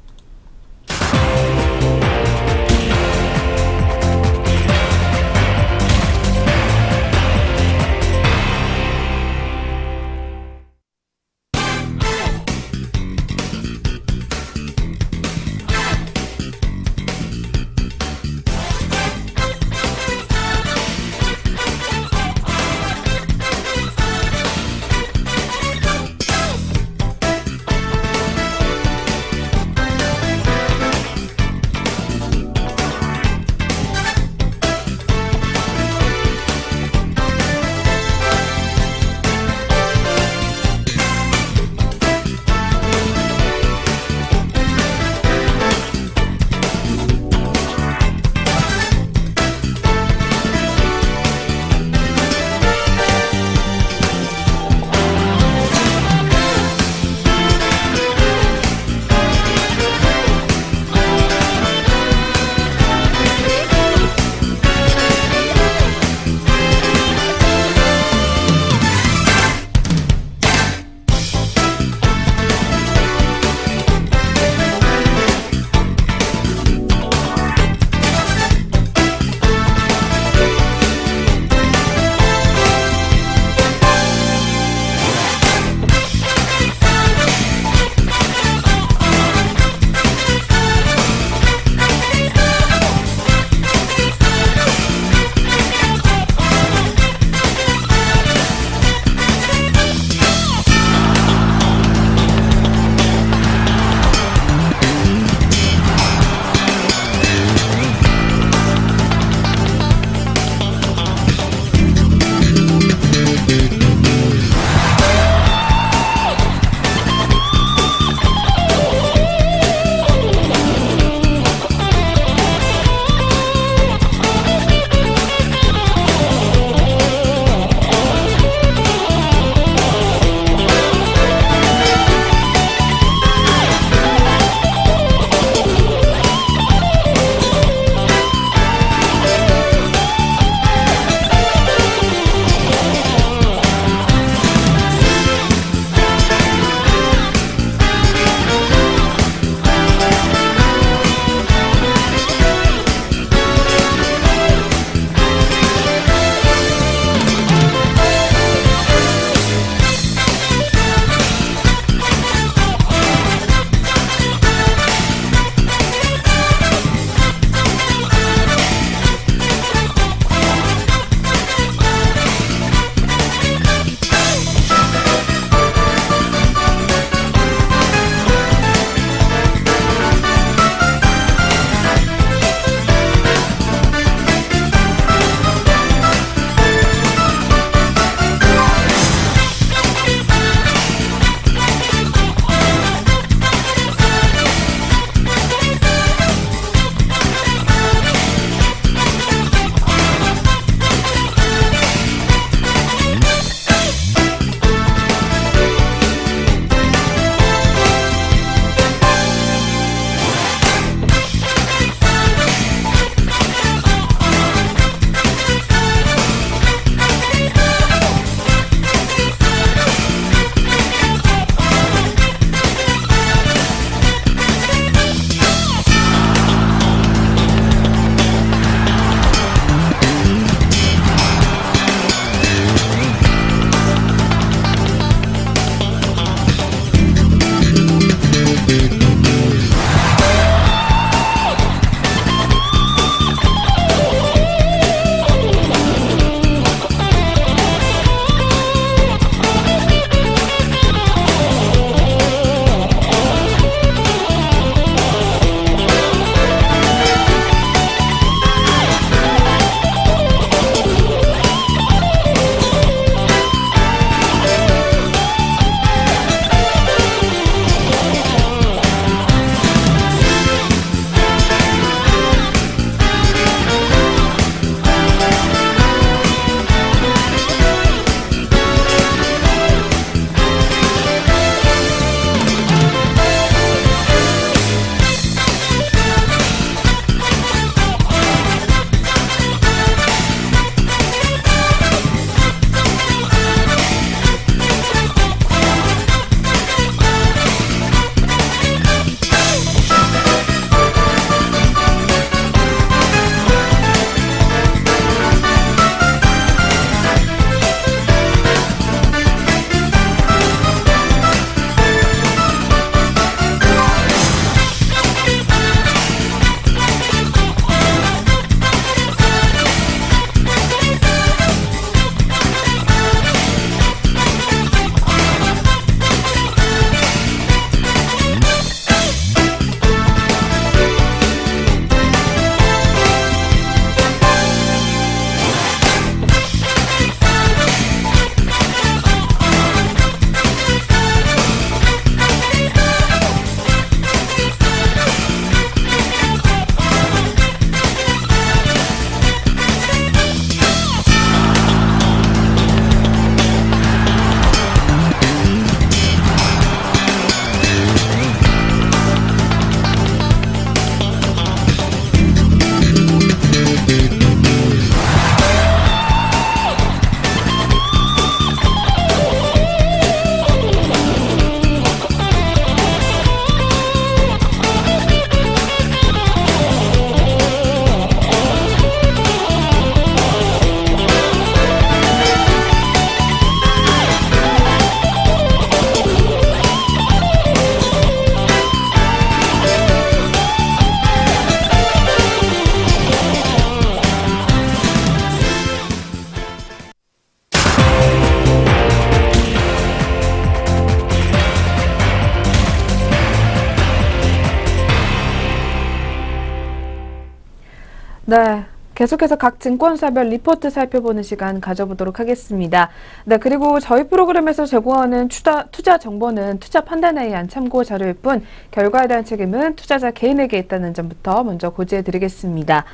네. 계속해서 각 증권사별 리포트 살펴보는 시간 가져보도록 하겠습니다. 네, 그리고 저희 프로그램에서 제공하는 투자 정보는 투자 판단에 의한 참고 자료일 뿐 결과에 대한 책임은 투자자 개인에게 있다는 점부터 먼저 고지해 드리겠습니다.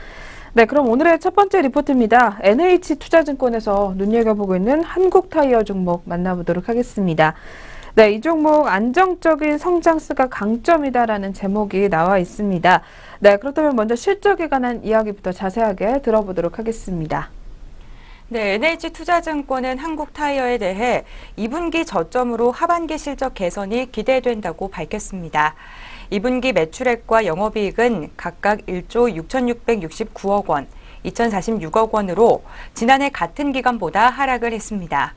네, 그럼 오늘의 첫 번째 리포트입니다. NH투자증권에서 눈여겨보고 있는 한국타이어 종목 만나보도록 하겠습니다. 네, 이 종목 안정적인 성장세가 강점이다라는 제목이 나와 있습니다. 네, 그렇다면 먼저 실적에 관한 이야기부터 자세하게 들어보도록 하겠습니다. 네, NH투자증권은 한국타이어에 대해 2분기 저점으로 하반기 실적 개선이 기대된다고 밝혔습니다. 2분기 매출액과 영업이익은 각각 1조 6,669억 원, 2,046억 원으로 지난해 같은 기간보다 하락을 했습니다.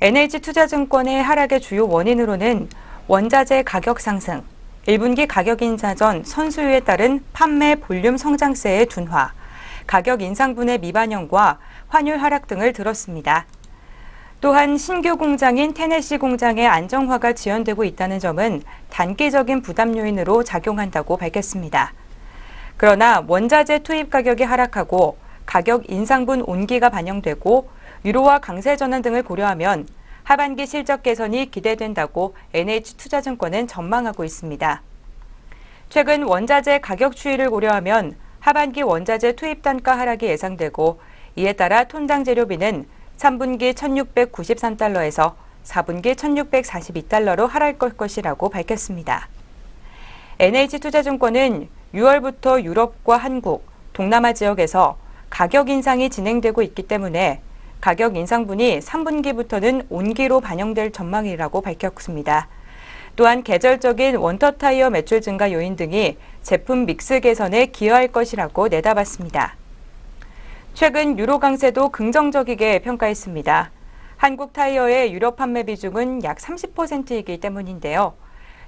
NH투자증권의 하락의 주요 원인으로는 원자재 가격 상승, 1분기 가격 인하 전 선수유에 따른 판매 볼륨 성장세의 둔화, 가격 인상분의 미반영과 환율 하락 등을 들었습니다. 또한 신규 공장인 테네시 공장의 안정화가 지연되고 있다는 점은 단기적인 부담 요인으로 작용한다고 밝혔습니다. 그러나 원자재 투입 가격이 하락하고 가격 인상분 온기가 반영되고 유로화 강세 전환 등을 고려하면 하반기 실적 개선이 기대된다고 NH투자증권은 전망하고 있습니다. 최근 원자재 가격 추이를 고려하면 하반기 원자재 투입 단가 하락이 예상되고 이에 따라 톤당 재료비는 3분기 1,693달러에서 4분기 1,642달러로 하락할 것이라고 밝혔습니다. NH투자증권은 6월부터 유럽과 한국, 동남아 지역에서 가격 인상이 진행되고 있기 때문에 가격 인상분이 3분기부터는 온기로 반영될 전망이라고 밝혔습니다. 또한 계절적인 원터타이어 매출 증가 요인 등이 제품 믹스 개선에 기여할 것이라고 내다봤습니다. 최근 유로 강세도 긍정적이게 평가했습니다. 한국타이어의 유럽 판매 비중은 약 30%이기 때문인데요.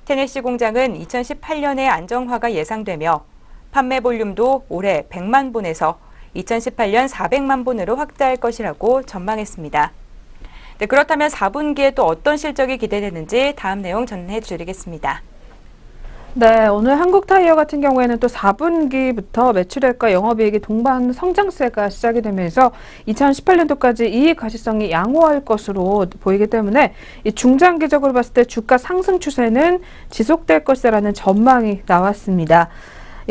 테네시 공장은 2018년에 안정화가 예상되며 판매 볼륨도 올해 100만 본에서 2018년 400만 본으로 확대할 것이라고 전망했습니다. 네, 그렇다면 4분기에 또 어떤 실적이 기대되는지 다음 내용 전해드리겠습니다. 네, 오늘 한국타이어 같은 경우에는 또 4분기부터 매출액과 영업이익이 동반 성장세가 시작이 되면서 2018년도까지 이익 가시성이 양호할 것으로 보이기 때문에 이 중장기적으로 봤을 때 주가 상승 추세는 지속될 것이라는 전망이 나왔습니다.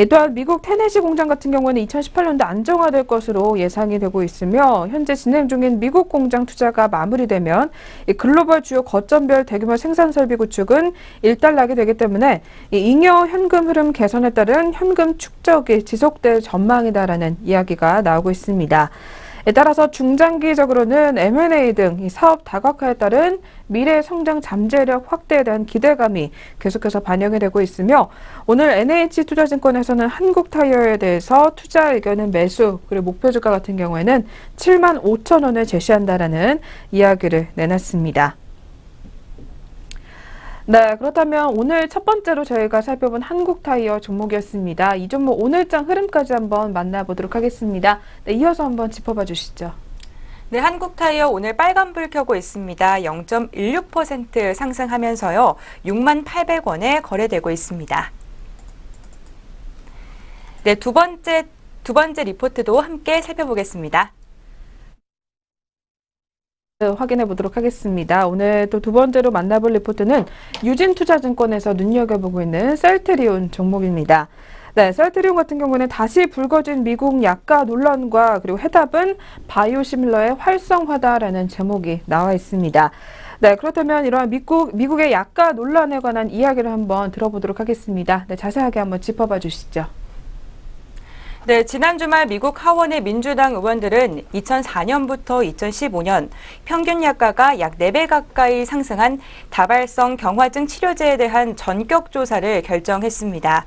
또한 미국 테네시 공장 같은 경우는 2018년도 안정화될 것으로 예상이 되고 있으며 현재 진행 중인 미국 공장 투자가 마무리되면 이 글로벌 주요 거점별 대규모 생산 설비 구축은 일단락이 되기 때문에 이 잉여 현금 흐름 개선에 따른 현금 축적이 지속될 전망이다라는 이야기가 나오고 있습니다. 따라서 중장기적으로는 M&A 등 이 사업 다각화에 따른 미래 성장 잠재력 확대에 대한 기대감이 계속해서 반영이 되고 있으며 오늘 NH투자증권에서는 한국타이어에 대해서 투자 의견은 매수 그리고 목표 주가 같은 경우에는 7만 5천 원을 제시한다라는 이야기를 내놨습니다. 네, 그렇다면 오늘 첫 번째로 저희가 살펴본 한국타이어 종목이었습니다. 이 종목 오늘장 흐름까지 한번 만나보도록 하겠습니다. 네, 이어서 한번 짚어봐 주시죠. 네, 한국타이어 오늘 빨간불 켜고 있습니다. 0.16% 상승하면서요. 6만 800원에 거래되고 있습니다. 네, 두 번째 리포트도 함께 살펴보겠습니다. 확인해 보도록 하겠습니다. 오늘 또 두 번째로 만나볼 리포트는 유진투자증권에서 눈여겨보고 있는 셀트리온 종목입니다. 네, 셀트리온 같은 경우는 다시 불거진 미국 약가 논란과 그리고 해답은 바이오시밀러의 활성화다라는 제목이 나와 있습니다. 네, 그렇다면 이러한 미국의 약가 논란에 관한 이야기를 한번 들어보도록 하겠습니다. 네, 자세하게 한번 짚어봐 주시죠. 네, 지난 주말 미국 하원의 민주당 의원들은 2004년부터 2015년 평균 약가가 약 4배 가까이 상승한 다발성 경화증 치료제에 대한 전격 조사를 결정했습니다.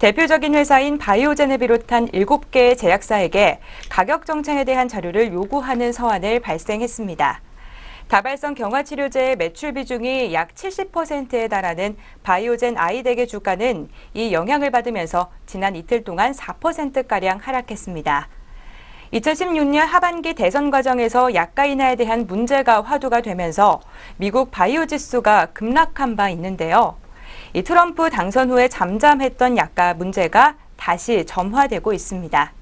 대표적인 회사인 바이오젠을 비롯한 7개의 제약사에게 가격 정책에 대한 자료를 요구하는 서한을 발행했습니다. 다발성 경화치료제의 매출 비중이 약 70%에 달하는 바이오젠 아이덱의 주가는 이 영향을 받으면서 지난 이틀 동안 4%가량 하락했습니다. 2016년 하반기 대선 과정에서 약가 인하에 대한 문제가 화두가 되면서 미국 바이오 지수가 급락한 바 있는데요. 이 트럼프 당선 후에 잠잠했던 약가 문제가 다시 점화되고 있습니다.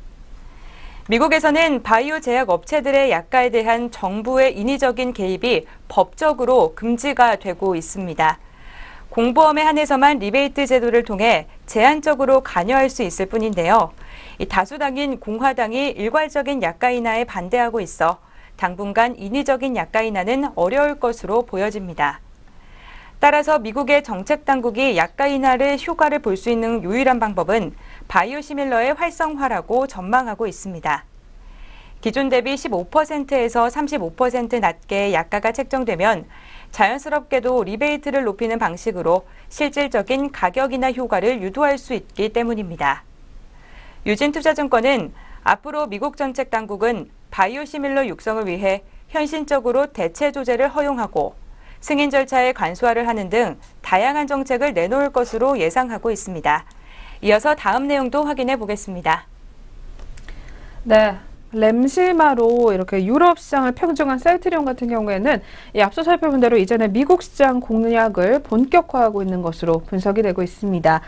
미국에서는 바이오 제약 업체들의 약가에 대한 정부의 인위적인 개입이 법적으로 금지가 되고 있습니다. 공보험에 한해서만 리베이트 제도를 통해 제한적으로 관여할 수 있을 뿐인데요. 이 다수당인 공화당이 일괄적인 약가 인하에 반대하고 있어 당분간 인위적인 약가 인하는 어려울 것으로 보여집니다. 따라서 미국의 정책 당국이 약가 인하를 효과를 볼 수 있는 유일한 방법은 바이오시밀러의 활성화라고 전망하고 있습니다. 기존 대비 15%에서 35% 낮게 약가가 책정되면 자연스럽게도 리베이트를 높이는 방식으로 실질적인 가격 인하 효과를 유도할 수 있기 때문입니다. 유진투자증권은 앞으로 미국 정책 당국은 바이오시밀러 육성을 위해 현실적으로 대체 조제를 허용하고 승인 절차에 간소화를 하는 등 다양한 정책을 내놓을 것으로 예상하고 있습니다. 이어서 다음 내용도 확인해 보겠습니다. 네. 램시마로 이렇게 유럽 시장을 평정한 셀트리온 같은 경우에는 앞서 살펴본 대로 이전에 미국 시장 공략을 본격화하고 있는 것으로 분석이 되고 있습니다.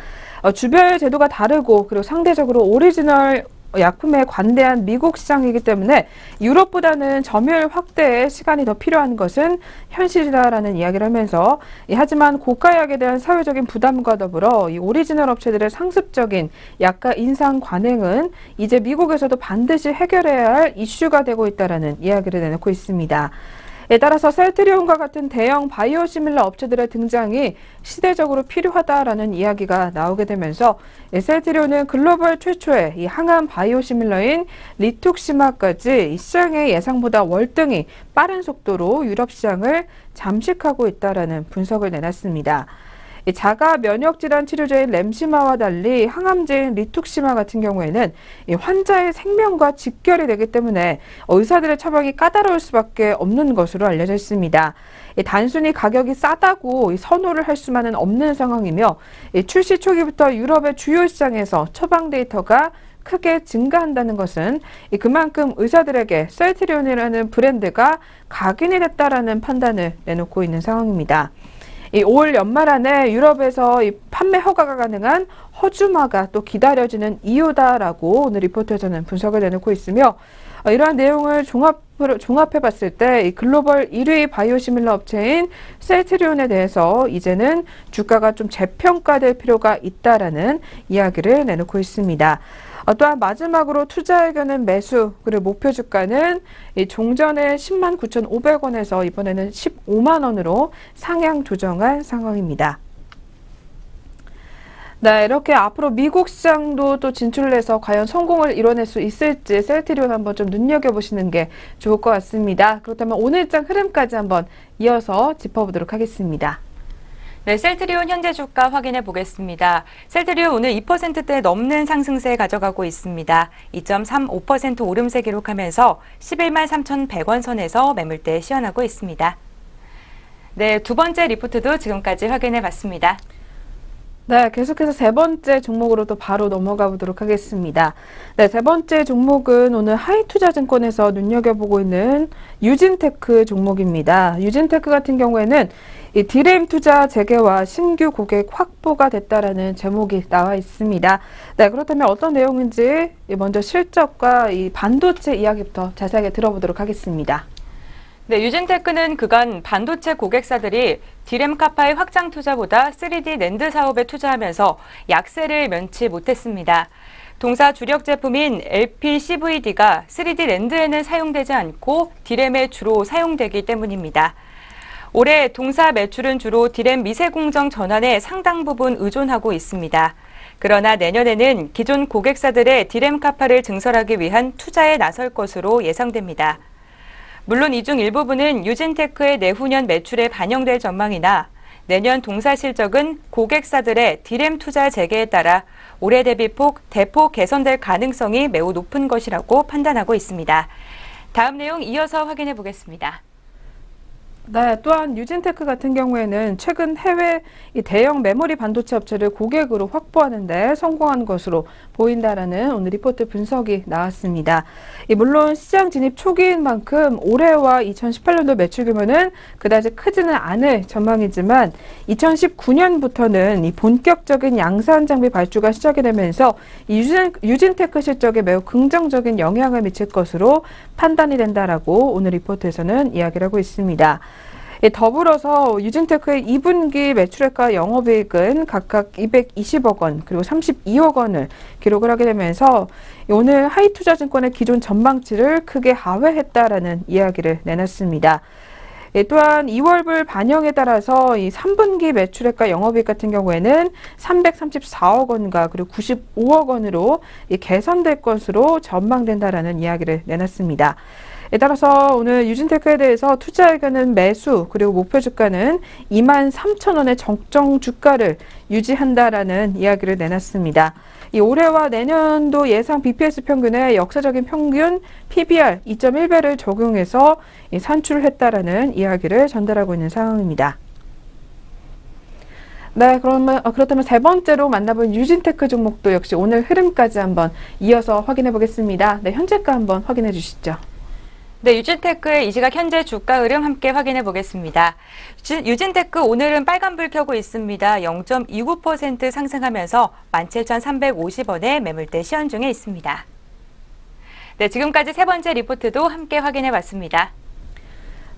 주별 제도가 다르고 그리고 상대적으로 오리지널 약품에 관대한 미국 시장이기 때문에 유럽보다는 점유율 확대에 시간이 더 필요한 것은 현실이다라는 이야기를 하면서 하지만 고가약에 대한 사회적인 부담과 더불어 이 오리지널 업체들의 상습적인 약가 인상 관행은 이제 미국에서도 반드시 해결해야 할 이슈가 되고 있다라는 이야기를 내놓고 있습니다. 따라서 셀트리온과 같은 대형 바이오시밀러 업체들의 등장이 시대적으로 필요하다라는 이야기가 나오게 되면서 셀트리온은 글로벌 최초의 이 항암 바이오시밀러인 리툭시마까지 이 시장의 예상보다 월등히 빠른 속도로 유럽 시장을 잠식하고 있다라는 분석을 내놨습니다. 자가 면역 질환 치료제인 램시마와 달리 항암제인 리툭시마 같은 경우에는 환자의 생명과 직결이 되기 때문에 의사들의 처방이 까다로울 수밖에 없는 것으로 알려져 있습니다. 단순히 가격이 싸다고 선호를 할 수만은 없는 상황이며 출시 초기부터 유럽의 주요 시장에서 처방 데이터가 크게 증가한다는 것은 그만큼 의사들에게 셀트리온이라는 브랜드가 각인이 됐다라는 판단을 내놓고 있는 상황입니다. 올 연말 안에 유럽에서 판매 허가가 가능한 허주마가 또 기다려지는 이유다라고 오늘 리포트에서는 분석을 내놓고 있으며 이러한 내용을 종합해 봤을 때 글로벌 1위 바이오시밀러 업체인 셀트리온에 대해서 이제는 주가가 좀 재평가될 필요가 있다라는 이야기를 내놓고 있습니다. 또한 마지막으로 투자 의견은 매수, 그리고 목표 주가는 종전에 10만 9,500원에서 이번에는 15만 원으로 상향 조정한 상황입니다. 네, 이렇게 앞으로 미국 시장도 또 진출을 해서 과연 성공을 이뤄낼 수 있을지 셀트리온 한번 좀 눈여겨보시는 게 좋을 것 같습니다. 그렇다면 오늘장 흐름까지 한번 이어서 짚어보도록 하겠습니다. 네, 셀트리온 현재 주가 확인해 보겠습니다. 셀트리온 오늘 2%대 넘는 상승세 가져가고 있습니다. 2.35% 오름세 기록하면서 11만 3,100원 선에서 매물대 시연하고 있습니다. 네, 두 번째 리포트도 지금까지 확인해 봤습니다. 네, 계속해서 세 번째 종목으로 또 바로 넘어가 보도록 하겠습니다. 네, 세 번째 종목은 오늘 하이투자증권에서 눈여겨보고 있는 유진테크 종목입니다. 유진테크 같은 경우에는 이 디램 투자 재개와 신규 고객 확보가 됐다라는 제목이 나와 있습니다. 네, 그렇다면 어떤 내용인지 먼저 실적과 이 반도체 이야기부터 자세하게 들어보도록 하겠습니다. 네, 유진테크는 그간 반도체 고객사들이 디램 카파의 확장 투자보다 3D 낸드 사업에 투자하면서 약세를 면치 못했습니다. 동사 주력 제품인 LPCVD가 3D 낸드에는 사용되지 않고 디램에 주로 사용되기 때문입니다. 올해 동사 매출은 주로 디램 미세 공정 전환에 상당 부분 의존하고 있습니다. 그러나 내년에는 기존 고객사들의 디램 카파를 증설하기 위한 투자에 나설 것으로 예상됩니다. 물론 이 중 일부분은 유진테크의 내후년 매출에 반영될 전망이나 내년 동사 실적은 고객사들의 디램 투자 재개에 따라 올해 대비 대폭 개선될 가능성이 매우 높은 것이라고 판단하고 있습니다. 다음 내용 이어서 확인해 보겠습니다. 네, 또한 유진테크 같은 경우에는 최근 해외 이 대형 메모리 반도체 업체를 고객으로 확보하는 데 성공한 것으로 보인다라는 오늘 리포트 분석이 나왔습니다. 물론 시장 진입 초기인 만큼 올해와 2018년도 매출 규모는 그다지 크지는 않을 전망이지만 2019년부터는 이 본격적인 양산 장비 발주가 시작이 되면서 이 유진테크 실적에 매우 긍정적인 영향을 미칠 것으로 판단이 된다라고 오늘 리포트에서는 이야기를 하고 있습니다. 더불어서 유진테크의 2분기 매출액과 영업이익은 각각 220억 원 그리고 32억 원을 기록을 하게 되면서 오늘 하이투자증권의 기존 전망치를 크게 하회했다라는 이야기를 내놨습니다. 또한 2월분 반영에 따라서 이 3분기 매출액과 영업이익 같은 경우에는 334억 원과 그리고 95억 원으로 개선될 것으로 전망된다라는 이야기를 내놨습니다. 따라서 오늘 유진테크에 대해서 투자 의견은 매수 그리고 목표 주가는 23,000원의 적정 주가를 유지한다라는 이야기를 내놨습니다. 이 올해와 내년도 예상 BPS 평균의 역사적인 평균 PBR 2.1배를 적용해서 산출을 했다라는 이야기를 전달하고 있는 상황입니다. 네, 그렇다면 세 번째로 만나본 유진테크 종목도 역시 오늘 흐름까지 한번 이어서 확인해 보겠습니다. 네, 현재가 한번 확인해 주시죠. 네, 유진테크의 이 시각 현재 주가 흐름 함께 확인해 보겠습니다. 유진테크 오늘은 빨간불 켜고 있습니다. 0.29% 상승하면서 17,350원에 매물대 시연 중에 있습니다. 네, 지금까지 세 번째 리포트도 함께 확인해 봤습니다.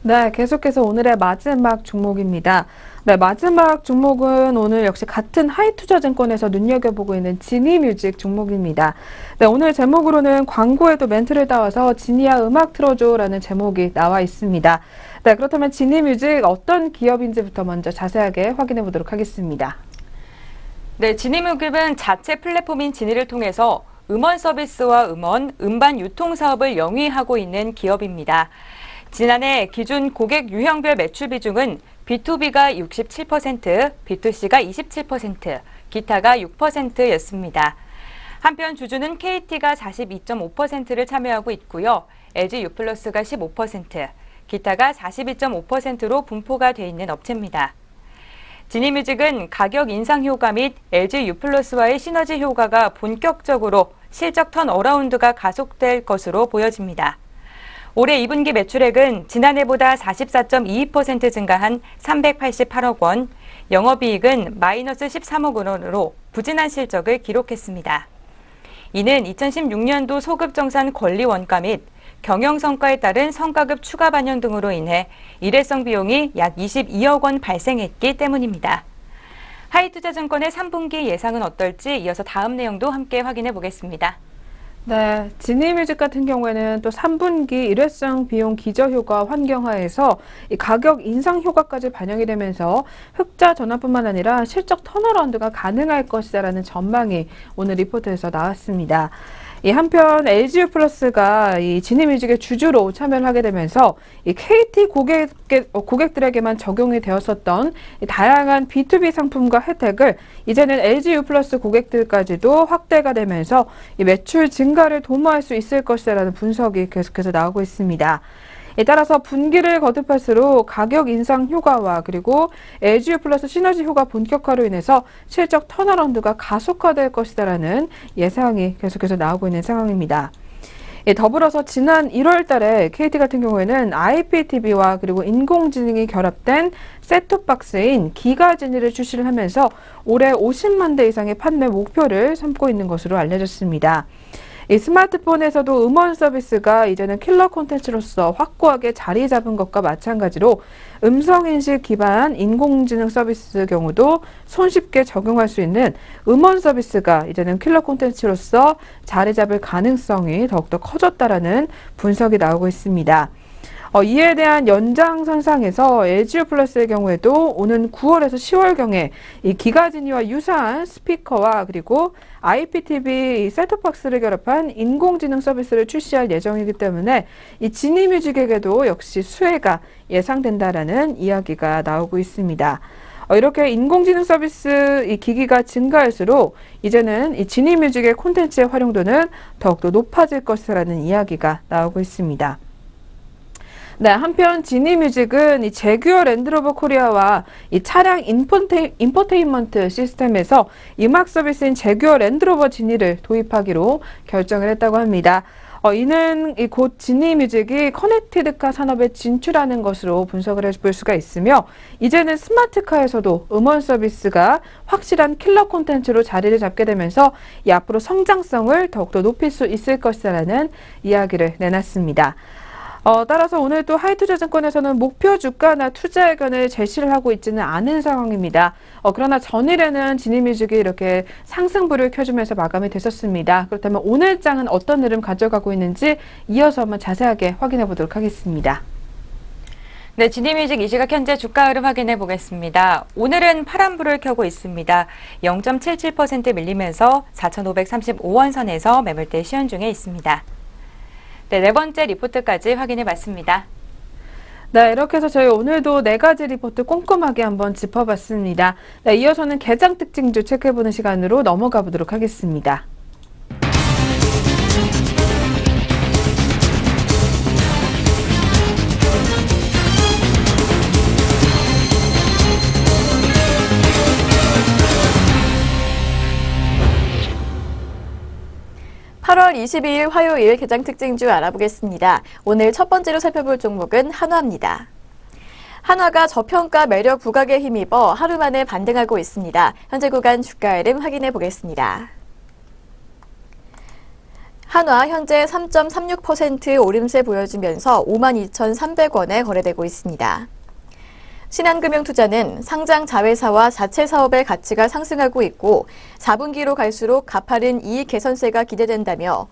네, 계속해서 오늘의 마지막 종목입니다. 네, 마지막 종목은 오늘 역시 같은 하이투자증권에서 눈여겨보고 있는 지니뮤직 종목입니다. 네, 오늘 제목으로는 광고에도 멘트를 따와서 지니야 음악 틀어줘라는 제목이 나와 있습니다. 네, 그렇다면 지니뮤직 어떤 기업인지부터 먼저 자세하게 확인해 보도록 하겠습니다. 네, 지니뮤직은 자체 플랫폼인 지니를 통해서 음원 서비스와 음반 유통 사업을 영위하고 있는 기업입니다. 지난해 기준 고객 유형별 매출 비중은 B2B가 67%, B2C가 27%, 기타가 6%였습니다. 한편 주주는 KT가 42.5%를 참여하고 있고요. LG U+가 15%, 기타가 42.5%로 분포가 돼 있는 업체입니다. 지니뮤직은 가격 인상 효과 및 LG U+와의 시너지 효과가 본격적으로 실적 턴어라운드가 가속될 것으로 보여집니다. 올해 2분기 매출액은 지난해보다 44.22% 증가한 388억 원, 영업이익은 마이너스 13억 원으로 부진한 실적을 기록했습니다. 이는 2016년도 소급정산 권리 원가 및 경영성과에 따른 성과급 추가 반영 등으로 인해 일회성 비용이 약 22억 원 발생했기 때문입니다. 하이투자증권의 3분기 예상은 어떨지 이어서 다음 내용도 함께 확인해 보겠습니다. 네, 지니뮤직 같은 경우에는 또 3분기 일회성 비용 기저효과 환경하에서 이 가격 인상 효과까지 반영이 되면서 흑자 전환뿐만 아니라 실적 턴어라운드가 가능할 것이다라는 전망이 오늘 리포트에서 나왔습니다. 이 한편 LG U+가 이 지니뮤직의 주주로 참여를 하게 되면서 이 KT 고객들에게만 적용이 되었었던 이 다양한 B2B 상품과 혜택을 이제는 LG U+ 고객들까지도 확대가 되면서 이 매출 증가를 도모할 수 있을 것이라는 분석이 계속해서 나오고 있습니다. 따라서 분기를 거듭할수록 가격 인상 효과와 그리고 LG U+ 시너지 효과 본격화로 인해서 실적 턴어라운드가 가속화될 것이다라는 예상이 계속해서 나오고 있는 상황입니다. 더불어서 지난 1월 달에 KT 같은 경우에는 IPTV와 그리고 인공지능이 결합된 셋톱박스인 기가지니를 출시를 하면서 올해 50만 대 이상의 판매 목표를 삼고 있는 것으로 알려졌습니다. 이 스마트폰에서도 음원 서비스가 이제는 킬러 콘텐츠로서 확고하게 자리 잡은 것과 마찬가지로 음성인식 기반 인공지능 서비스 경우도 손쉽게 적용할 수 있는 음원 서비스가 이제는 킬러 콘텐츠로서 자리 잡을 가능성이 더욱더 커졌다라는 분석이 나오고 있습니다. 이에 대한 연장선상에서 LG U+의 경우에도 오는 9월에서 10월경에 이 기가지니와 유사한 스피커와 그리고 IPTV 셋톱박스를 결합한 인공지능 서비스를 출시할 예정이기 때문에 이 지니뮤직에게도 역시 수혜가 예상된다라는 이야기가 나오고 있습니다. 이렇게 인공지능 서비스 이 기기가 증가할수록 이제는 이 지니뮤직의 콘텐츠의 활용도는 더욱더 높아질 것이라는 이야기가 나오고 있습니다. 네, 한편 지니뮤직은 이 제규어 랜드로버 코리아와 이 차량 인포테인먼트 시스템에서 음악 서비스인 제규어 랜드로버 지니를 도입하기로 결정을 했다고 합니다. 이는 곧 지니뮤직이 커넥티드카 산업에 진출하는 것으로 분석을 해볼 수가 있으며 이제는 스마트카에서도 음원 서비스가 확실한 킬러 콘텐츠로 자리를 잡게 되면서 이 앞으로 성장성을 더욱더 높일 수 있을 것이라는 이야기를 내놨습니다. 따라서 오늘 또 하이투자증권에서는 목표 주가나 투자 의견을 제시를 하고 있지는 않은 상황입니다. 그러나 전일에는 지니뮤직이 이렇게 상승불을 켜주면서 마감이 됐었습니다. 그렇다면 오늘 장은 어떤 흐름 가져가고 있는지 이어서 한번 자세하게 확인해 보도록 하겠습니다. 네, 지니뮤직 이 시각 현재 주가 흐름 확인해 보겠습니다. 오늘은 파란불을 켜고 있습니다. 0.77% 밀리면서 4,535원 선에서 매물대 시연 중에 있습니다. 네, 네 번째 리포트까지 확인해 봤습니다. 네, 이렇게 해서 저희 오늘도 4가지 리포트 꼼꼼하게 한번 짚어봤습니다. 네, 이어서는 개장 특징주 체크해보는 시간으로 넘어가 보도록 하겠습니다. (8월 22일) 화요일 개장 특징주 알아보겠습니다. 오늘 첫 번째로 살펴볼 종목은 한화입니다. 한화가 저평가 매력 부각에 힘입어 하루 만에 반등하고 있습니다. 현재 구간 주가 흐름 확인해 보겠습니다. 한화 현재 3.36% 오름세 보여주면서 52,300원에 거래되고 있습니다. 신한금융투자는 상장 자회사와 자체 사업의 가치가 상승하고 있고 4분기로 갈수록 가파른 이익 개선세가 기대된다며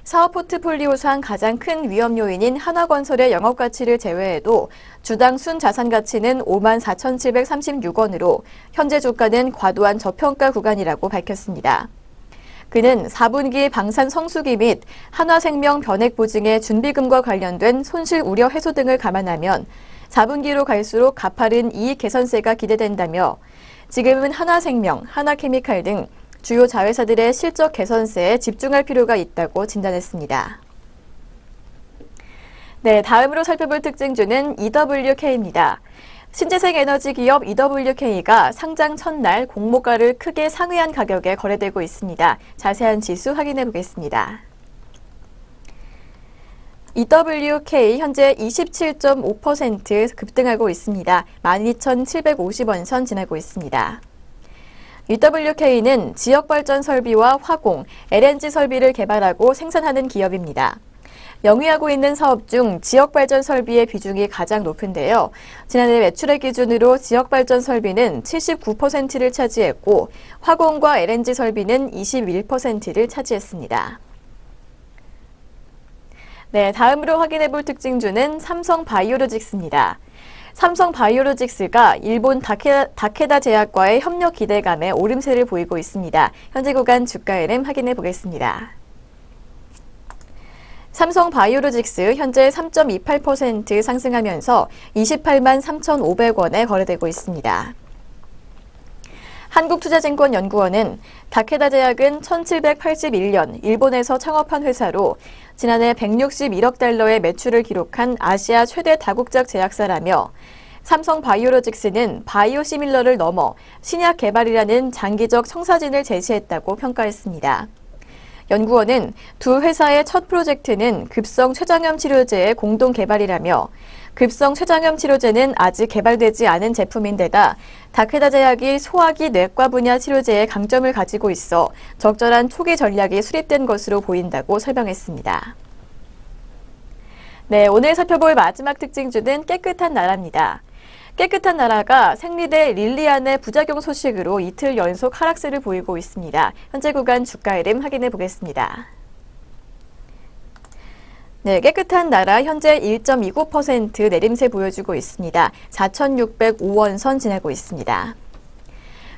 사업 포트폴리오상 가장 큰 위험 요인인 한화건설의 영업가치를 제외해도 주당 순자산가치는 54,736원으로 현재 주가는 과도한 저평가 구간이라고 밝혔습니다. 그는 4분기 방산 성수기 및 한화생명 변액 보증의 준비금과 관련된 손실 우려 해소 등을 감안하면 4분기로 갈수록 가파른 이익 개선세가 기대된다며 지금은 한화생명, 한화케미칼 등 주요 자회사들의 실적 개선세에 집중할 필요가 있다고 진단했습니다. 네, 다음으로 살펴볼 특징주는 EWK입니다. 신재생 에너지 기업 EWK가 상장 첫날 공모가를 크게 상회한 가격에 거래되고 있습니다. 자세한 지수 확인해 보겠습니다. EWK 현재 27.5% 급등하고 있습니다. 12,750원 선 지나고 있습니다. EWK는 지역발전 설비와 화공, LNG 설비를 개발하고 생산하는 기업입니다. 영위하고 있는 사업 중 지역발전 설비의 비중이 가장 높은데요. 지난해 매출액 기준으로 지역발전 설비는 79%를 차지했고 화공과 LNG 설비는 21%를 차지했습니다. 네, 다음으로 확인해 볼 특징주는 삼성바이오로직스입니다. 삼성바이오로직스가 일본 다케다 제약과의 협력 기대감에 오름세를 보이고 있습니다. 현재 구간 주가 흐름 확인해 보겠습니다. 삼성바이오로직스 현재 3.28% 상승하면서 28만 3,500원에 거래되고 있습니다. 한국투자증권연구원은 다케다 제약은 1781년 일본에서 창업한 회사로 지난해 161억 달러의 매출을 기록한 아시아 최대 다국적 제약사라며 삼성바이오로직스는 바이오시밀러를 넘어 신약 개발이라는 장기적 청사진을 제시했다고 평가했습니다. 연구원은 두 회사의 첫 프로젝트는 급성 췌장염 치료제의 공동 개발이라며 급성 췌장염 치료제는 아직 개발되지 않은 제품인데다 다케다 제약이 소화기 내과 분야 치료제의 강점을 가지고 있어 적절한 초기 전략이 수립된 것으로 보인다고 설명했습니다. 네, 오늘 살펴볼 마지막 특징주는 깨끗한 나라입니다. 깨끗한 나라가 생리대 릴리안의 부작용 소식으로 이틀 연속 하락세를 보이고 있습니다. 현재 구간 주가 흐름 확인해 보겠습니다. 네, 깨끗한 나라 현재 1.29% 내림세 보여주고 있습니다. 4,605원 선 지나고 있습니다.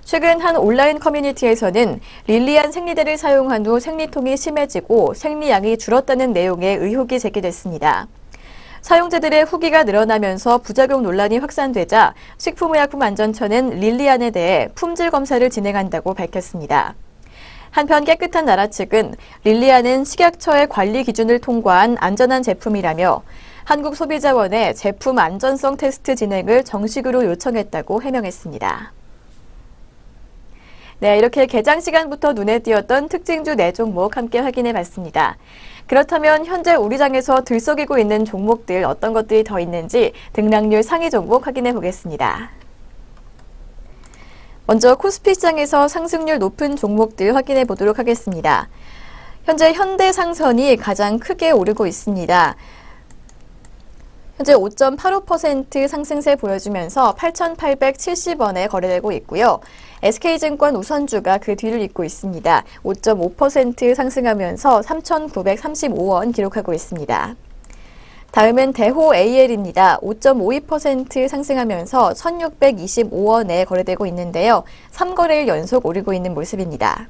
최근 한 온라인 커뮤니티에서는 릴리안 생리대를 사용한 후 생리통이 심해지고 생리양이 줄었다는 내용의 의혹이 제기됐습니다. 사용자들의 후기가 늘어나면서 부작용 논란이 확산되자 식품의약품안전처는 릴리안에 대해 품질 검사를 진행한다고 밝혔습니다. 한편 깨끗한 나라 측은 릴리안은 식약처의 관리 기준을 통과한 안전한 제품이라며 한국소비자원에 제품 안전성 테스트 진행을 정식으로 요청했다고 해명했습니다. 네, 이렇게 개장 시간부터 눈에 띄었던 특징주 4종목 함께 확인해 봤습니다. 그렇다면 현재 우리 장에서 들썩이고 있는 종목들 어떤 것들이 더 있는지 등락률 상위 종목 확인해 보겠습니다. 먼저 코스피 시장에서 상승률 높은 종목들 확인해 보도록 하겠습니다. 현재 현대상선이 가장 크게 오르고 있습니다. 현재 5.85% 상승세 보여주면서 8,870원에 거래되고 있고요. SK증권 우선주가 그 뒤를 잇고 있습니다. 5.5% 상승하면서 3,935원 기록하고 있습니다. 다음은 대호 AL입니다. 5.52% 상승하면서 1,625원에 거래되고 있는데요. 3거래일 연속 오르고 있는 모습입니다.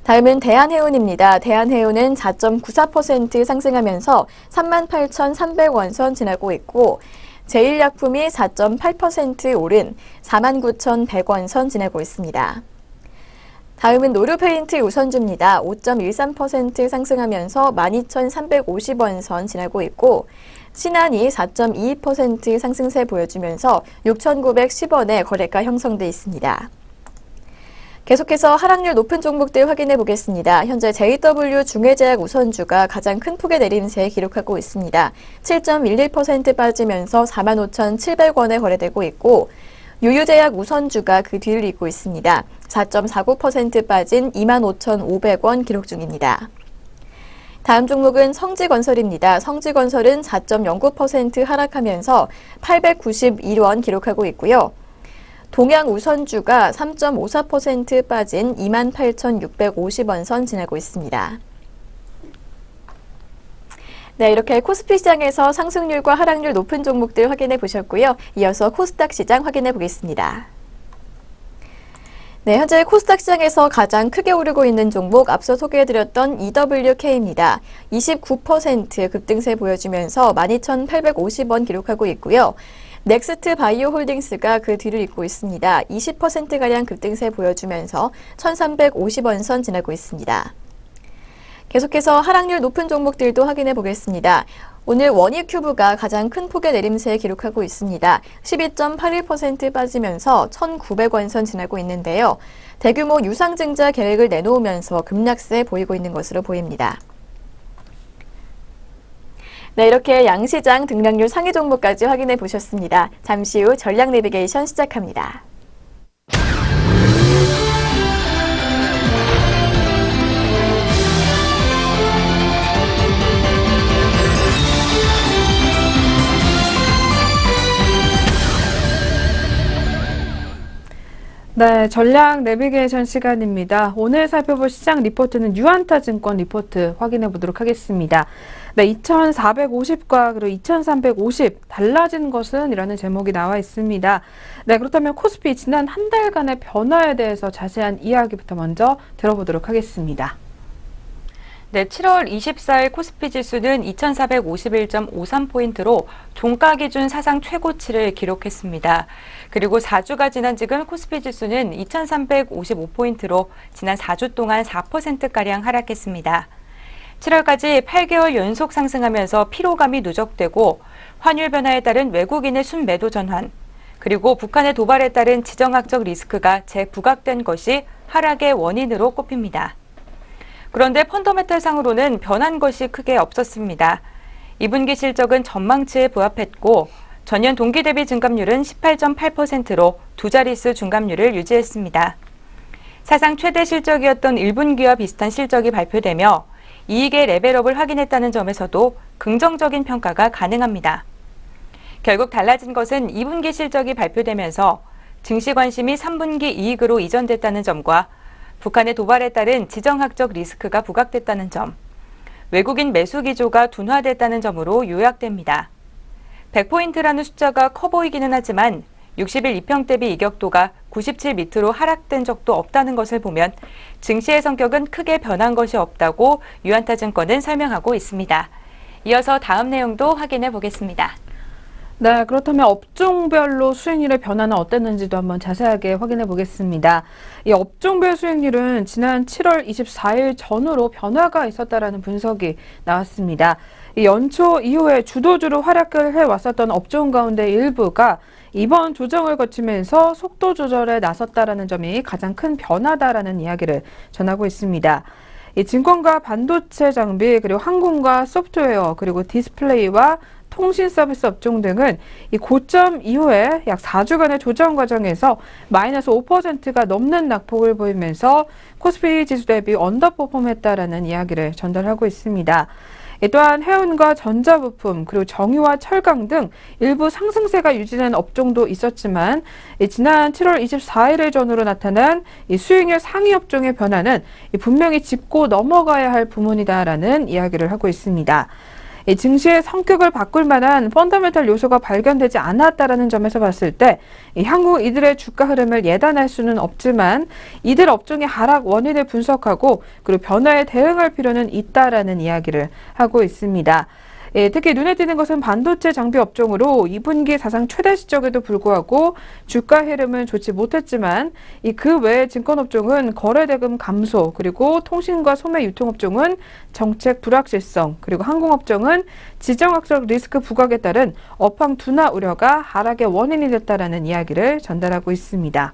다음은 대한해운입니다. 대한해운은 4.94% 상승하면서 38,300원 선 지나고 있고 제일약품이 4.8% 오른 49,100원 선 지나고 있습니다. 다음은 노르페인트 우선주입니다. 5.13% 상승하면서 12,350원 선 지나고 있고 신한이 4.22% 상승세 보여주면서 6,910원의 거래가 형성돼 있습니다. 계속해서 하락률 높은 종목들 확인해 보겠습니다. 현재 JW 중해제약 우선주가 가장 큰 폭의 내림세 기록하고 있습니다. 7.11% 빠지면서 45,700원에 거래되고 있고 유유제약 우선주가 그 뒤를 잇고 있습니다. 4.49% 빠진 25,500원 기록 중입니다. 다음 종목은 성지건설입니다. 성지건설은 4.09% 하락하면서 891원 기록하고 있고요. 동양우선주가 3.54% 빠진 28,650원 선 지나고 있습니다. 네, 이렇게 코스피 시장에서 상승률과 하락률 높은 종목들 확인해 보셨고요. 이어서 코스닥 시장 확인해 보겠습니다. 네, 현재 코스닥 시장에서 가장 크게 오르고 있는 종목 앞서 소개해드렸던 EWK입니다. 29% 급등세 보여주면서 12,850원 기록하고 있고요. 넥스트 바이오 홀딩스가 그 뒤를 잇고 있습니다. 20%가량 급등세 보여주면서 1,350원 선 지나고 있습니다. 계속해서 하락률 높은 종목들도 확인해 보겠습니다. 오늘 원익큐브가 가장 큰 폭의 내림세 기록하고 있습니다. 12.81% 빠지면서 1,900원 선 지나고 있는데요. 대규모 유상증자 계획을 내놓으면서 급락세 보이고 있는 것으로 보입니다. 네, 이렇게 양시장 등락률 상위 종목까지 확인해 보셨습니다. 잠시 후 전략 내비게이션 시작합니다. 네, 전략 내비게이션 시간입니다. 오늘 살펴볼 시장 리포트는 유안타증권 리포트 확인해 보도록 하겠습니다. 네, 2,450과 그리고 2,350 달라진 것은 이라는 제목이 나와 있습니다. 네, 그렇다면 코스피 지난 한 달간의 변화에 대해서 자세한 이야기부터 먼저 들어보도록 하겠습니다. 네, 7월 24일 코스피 지수는 2,451.53포인트로 종가 기준 사상 최고치를 기록했습니다. 그리고 4주가 지난 지금 코스피 지수는 2,355포인트로 지난 4주 동안 4%가량 하락했습니다. 7월까지 8개월 연속 상승하면서 피로감이 누적되고 환율 변화에 따른 외국인의 순매도 전환, 그리고 북한의 도발에 따른 지정학적 리스크가 재부각된 것이 하락의 원인으로 꼽힙니다. 그런데 펀더멘털상으로는 변한 것이 크게 없었습니다. 2분기 실적은 전망치에 부합했고 전년 동기 대비 증감률은 18.8%로 두 자릿수 증감률을 유지했습니다. 사상 최대 실적이었던 1분기와 비슷한 실적이 발표되며 이익의 레벨업을 확인했다는 점에서도 긍정적인 평가가 가능합니다. 결국 달라진 것은 2분기 실적이 발표되면서 증시 관심이 3분기 이익으로 이전됐다는 점과 북한의 도발에 따른 지정학적 리스크가 부각됐다는 점, 외국인 매수 기조가 둔화됐다는 점으로 요약됩니다. 100포인트라는 숫자가 커 보이기는 하지만 60일 이평 대비 이격도가 97 밑으로 하락된 적도 없다는 것을 보면 증시의 성격은 크게 변한 것이 없다고 유안타증권은 설명하고 있습니다. 이어서 다음 내용도 확인해 보겠습니다. 네, 그렇다면 업종별로 수익률의 변화는 어땠는지도 한번 자세하게 확인해 보겠습니다. 이 업종별 수익률은 지난 7월 24일 전후로 변화가 있었다라는 분석이 나왔습니다. 이 연초 이후에 주도주로 활약을 해왔었던 업종 가운데 일부가 이번 조정을 거치면서 속도 조절에 나섰다라는 점이 가장 큰 변화다라는 이야기를 전하고 있습니다. 이 증권과 반도체 장비, 그리고 항공과 소프트웨어, 그리고 디스플레이와 통신 서비스 업종 등은 이 고점 이후에 약 4주간의 조정 과정에서 마이너스 5%가 넘는 낙폭을 보이면서 코스피 지수 대비 언더퍼폼했다라는 이야기를 전달하고 있습니다. 또한 해운과 전자부품, 그리고 정유와 철강 등 일부 상승세가 유지된 업종도 있었지만 지난 7월 24일을 전후로 나타난 이 수익률 상위 업종의 변화는 분명히 짚고 넘어가야 할 부문이다라는 이야기를 하고 있습니다. 증시의 성격을 바꿀 만한 펀더멘털 요소가 발견되지 않았다라는 점에서 봤을 때 향후 이들의 주가 흐름을 예단할 수는 없지만 이들 업종의 하락 원인을 분석하고 그리고 변화에 대응할 필요는 있다라는 이야기를 하고 있습니다. 특히 눈에 띄는 것은 반도체 장비 업종으로 2분기 사상 최대 시적에도 불구하고 주가 흐름은 좋지 못했지만 그 외의 증권업종은 거래대금 감소, 그리고 통신과 소매 유통업종은 정책 불확실성, 그리고 항공업종은 지정학적 리스크 부각에 따른 업황 둔화 우려가 하락의 원인이 됐다라는 이야기를 전달하고 있습니다.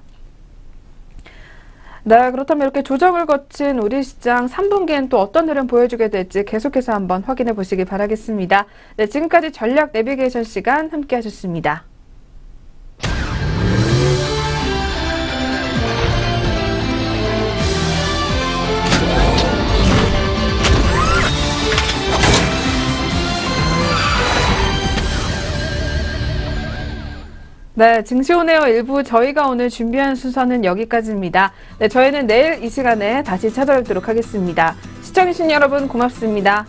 네, 그렇다면 이렇게 조정을 거친 우리 시장 3분기엔 또 어떤 흐름 보여주게 될지 계속해서 한번 확인해 보시기 바라겠습니다. 네, 지금까지 전략 내비게이션 시간 함께 하셨습니다. 네, 증시오네어 일부 저희가 오늘 준비한 순서는 여기까지입니다. 네, 저희는 내일 이 시간에 다시 찾아뵙도록 하겠습니다. 시청해주신 여러분 고맙습니다.